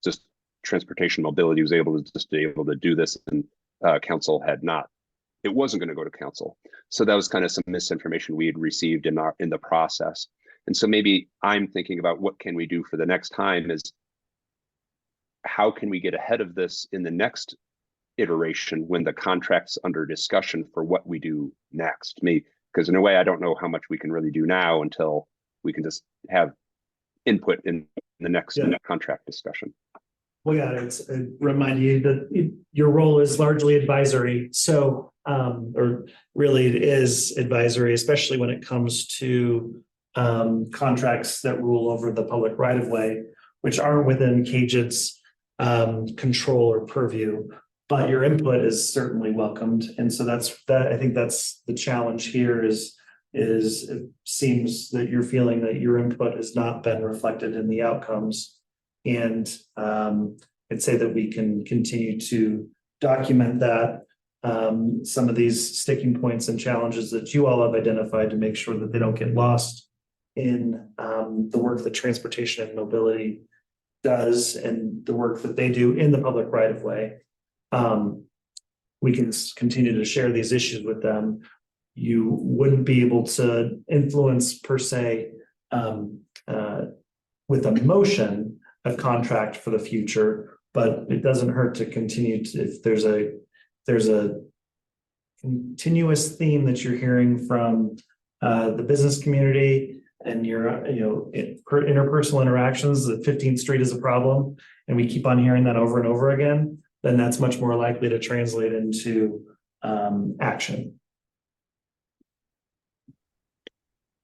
just transportation mobility was able to do this and council had not. It wasn't going to go to council. So that was kind of some misinformation we had received in the process. And so maybe I'm thinking about what can we do for the next time is how can we get ahead of this in the next iteration when the contract's under discussion for what we do next. Because in a way, I don't know how much we can really do now until we can just have input in the next contract discussion. Well, yeah, it's remind you that your role is largely advisory. So, or really it is advisory, especially when it comes to contracts that rule over the public right of way, which aren't within CAGID's control or purview. But your input is certainly welcomed. And so I think that's the challenge here is it seems that you're feeling that your input has not been reflected in the outcomes. And I'd say that we can continue to document that some of these sticking points and challenges that you all have identified to make sure that they don't get lost in the work that transportation and mobility does and the work that they do in the public right of way. We can continue to share these issues with them. You wouldn't be able to influence per se with a motion of contract for the future, but it doesn't hurt to continue to, if there's a continuous theme that you're hearing from the business community and your interpersonal interactions that 15th Street is a problem, and we keep on hearing that over and over again, then that's much more likely to translate into action.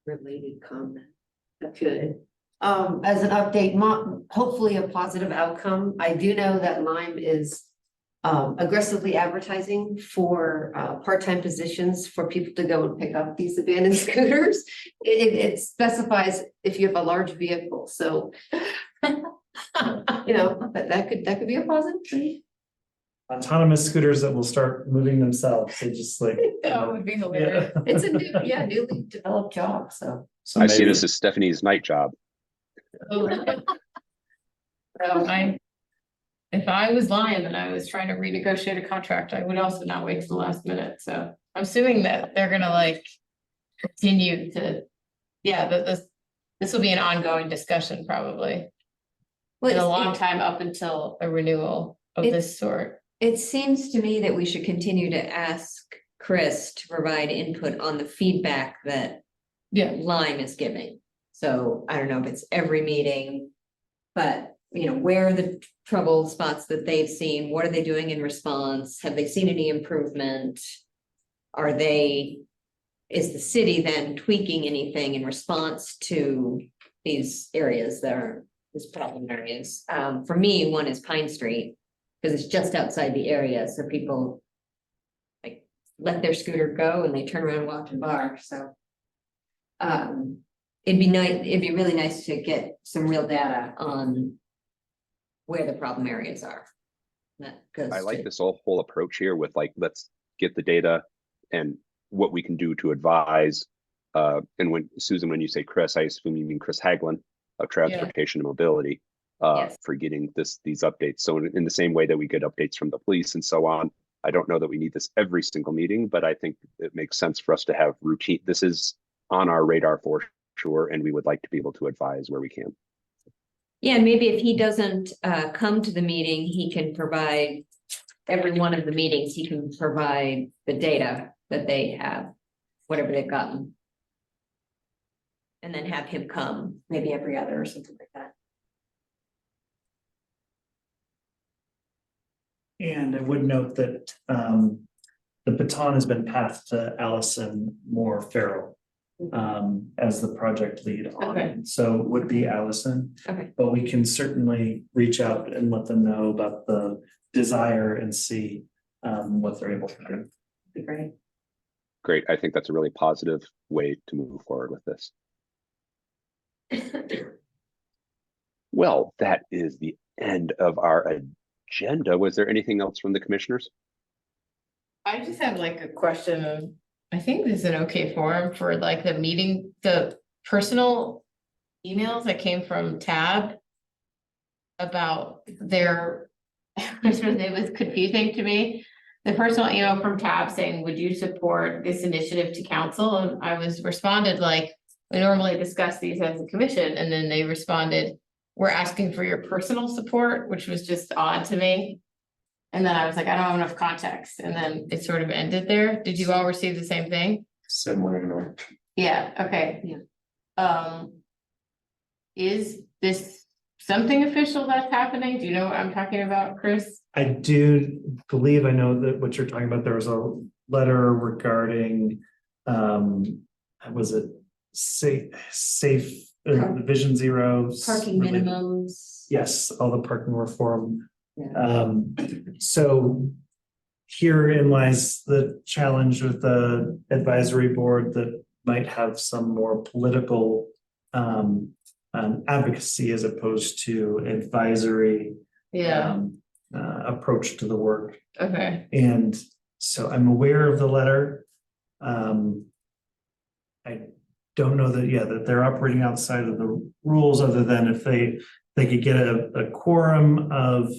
Related comment. Good. As an update, hopefully a positive outcome. I do know that Lime is aggressively advertising for part-time positions for people to go and pick up these abandoned scooters. It specifies if you have a large vehicle, so you know, but that could be a positive thing. Autonomous scooters that will start moving themselves. They just like That would be hilarious. It's a newly developed job, so. I see this as Stephanie's night job. So if I was lying and I was trying to renegotiate a contract, I would also not wait to the last minute. So I'm assuming that they're gonna like continue to, this will be an ongoing discussion probably. In a long time up until a renewal of this sort. It seems to me that we should continue to ask Chris to provide input on the feedback that Lime is giving. So I don't know if it's every meeting, but you know, where are the trouble spots that they've seen? What are they doing in response? Have they seen any improvement? Is the city then tweaking anything in response to these areas that are these problem areas? For me, one is Pine Street, because it's just outside the area, so people let their scooter go and they turn around and walk to the bar, so. It'd be really nice to get some real data on where the problem areas are. That goes I like to- this whole approach here with like, let's get the data and what we can do to advise. And when Susan, when you say Chris, I assume you mean Chris Haglund of Transportation and Mobility, Yes. for getting these updates. So in the same way that we get updates from the police and so on, I don't know that we need this every single meeting, but I think it makes sense for us to have routine. This is on our radar for sure, and we would like to be able to advise where we can. Yeah, and maybe if he doesn't come to the meeting, he can provide, every one of the meetings, he can provide the data that they have, whatever they've gotten. And then have him come, maybe every other or something like that. And I would note that the baton has been passed to Allison Moore Farrell as the project lead on it. So it would be Allison. Okay. But we can certainly reach out and let them know about the desire and see what they're able to do. Be great. Great. I think that's a really positive way to move forward with this. Well, that is the end of our agenda. Was there anything else from the commissioners? I just have like a question. I think this is an okay forum for like the meeting, the personal emails that came from Tab about their, it was confusing to me. The personal email from Tab saying, would you support this initiative to council? And I was responded like, we normally discuss these as a commission. And then they responded, we're asking for your personal support, which was just odd to me. And then I was like, I don't have enough context. And then it sort of ended there. Did you all receive the same thing? Similar. Yeah, okay. Is this something official that's happening? Do you know what I'm talking about, Chris? I do believe I know that what you're talking about. There was a letter regarding, was it safe Vision Zero? Parking minimums. Yes, all the parking reform. Yeah. So herein lies the challenge with the advisory board that might have some more political advocacy as opposed to advisory approach to the work. Okay. And so I'm aware of the letter. I don't know that, that they're operating outside of the rules, other than if they could get a quorum of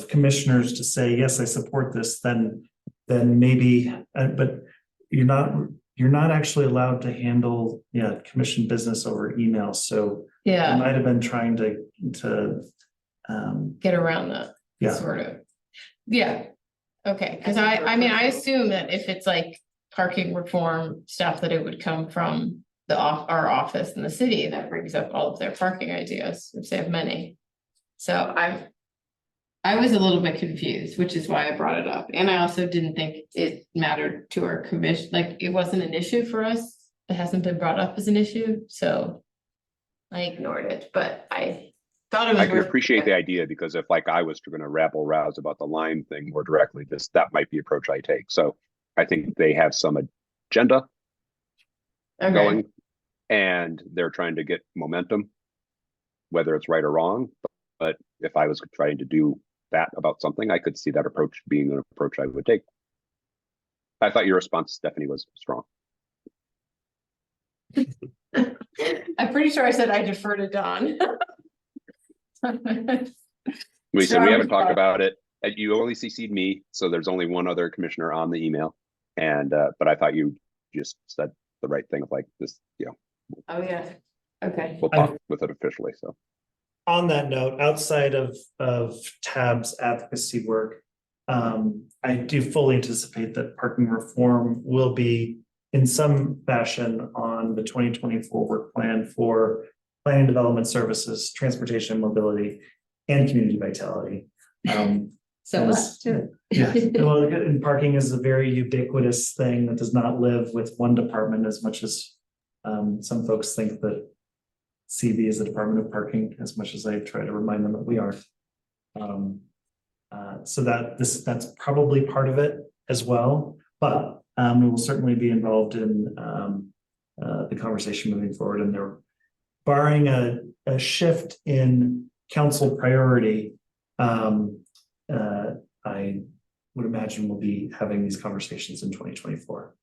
commissioners to say, yes, I support this, then maybe, but you're not actually allowed to handle commission business over email. So I might have been trying to get around that. Yeah. Sort of. Yeah. Okay. Cause I mean, I assume that if it's like parking reform stuff, that it would come from our office in the city that brings up all of their parking ideas, which they have many. So I was a little bit confused, which is why I brought it up. And I also didn't think it mattered to our commission. Like it wasn't an issue for us. It hasn't been brought up as an issue. So I ignored it, but I thought it was. I can appreciate the idea, because if like I was going to rabble rouse about the Lime thing more directly, that might be the approach I take. So I think they have some agenda going, and they're trying to get momentum, whether it's right or wrong. But if I was trying to do that about something, I could see that approach being an approach I would take. I thought your response, Stephanie, was strong. I'm pretty sure I said I defer to Dawn. We said we haven't talked about it. You only CC'd me, so there's only one other commissioner on the email. And but I thought you just said the right thing of like this, Oh yeah. Okay. we'll talk with it officially. So on that note, outside of Tab's advocacy work, I do fully anticipate that parking reform will be in some fashion on the 2024 work plan for planning, development services, transportation, mobility, and community vitality. So us too. Yeah, well, and parking is a very ubiquitous thing that does not live with one department as much as some folks think that CV is the Department of Parking, as much as I try to remind them that we are. So that's probably part of it as well. But we will certainly be involved in the conversation moving forward, and there, barring a shift in council priority, I would imagine we'll be having these conversations in 2024.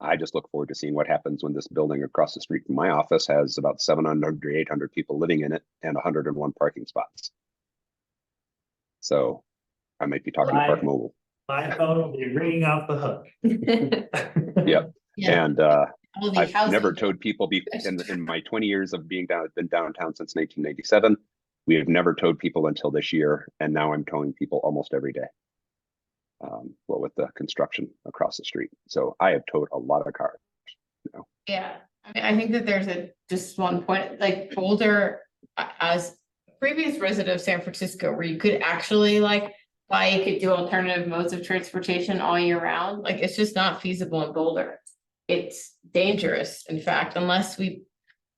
I just look forward to seeing what happens when this building across the street from my office has about 700 to 800 people living in it and 101 parking spots. So I might be talking to Park Mobile. My phone will be ringing off the hook. Yep. Yeah. And All the I've housing never told people in my 20 years of being been downtown since 1997. We have never towed people until this year, and now I'm towing people almost every day. What with the construction across the street, so I have towed a lot of cars. Yeah, I mean, I think that there's just one point, like Boulder, as a previous resident of San Francisco, where you could actually like bike, could do alternative modes of transportation all year round, like it's just not feasible in Boulder. It's dangerous, in fact, unless we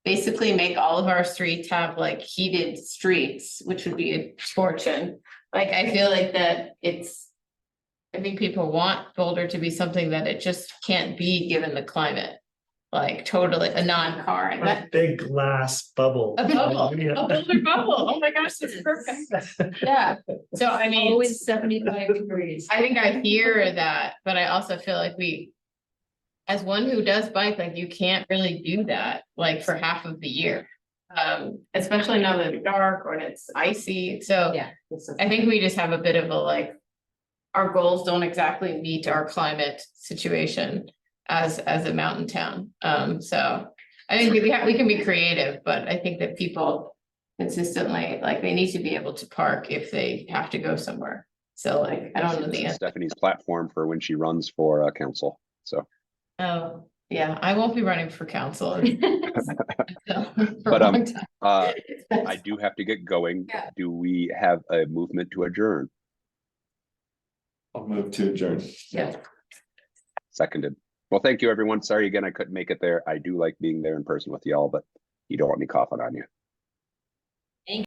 basically make all of our streets have like heated streets, which would be a fortune. Like, I feel like that I think people want Boulder to be something that it just can't be given the climate. Like totally a non-car and A that. big glass bubble. A bubble, Yeah. a Boulder bubble. Oh my gosh, that's perfect. Yeah, so I mean. Always 75 degrees. I think I hear that, but I also feel like as one who does bike, like you can't really do that, like for half of the year. Especially now that it's dark or it's icy, so. Yeah. I think we just have a bit of a like, our goals don't exactly meet our climate situation as a mountain town. So I think we can be creative, but I think that people consistently, like, they need to be able to park if they have to go somewhere. So like, I don't know the answer. Stephanie's platform for when she runs for council. So. Oh, yeah, I won't be running for council. But I do have to get going. Yeah. Do we have a movement to adjourn? I'll move to adjourn. Yeah. Seconded. Well, thank you, everyone. Sorry again, I couldn't make it there. I do like being there in person with y'all, but you don't want me coughing on you.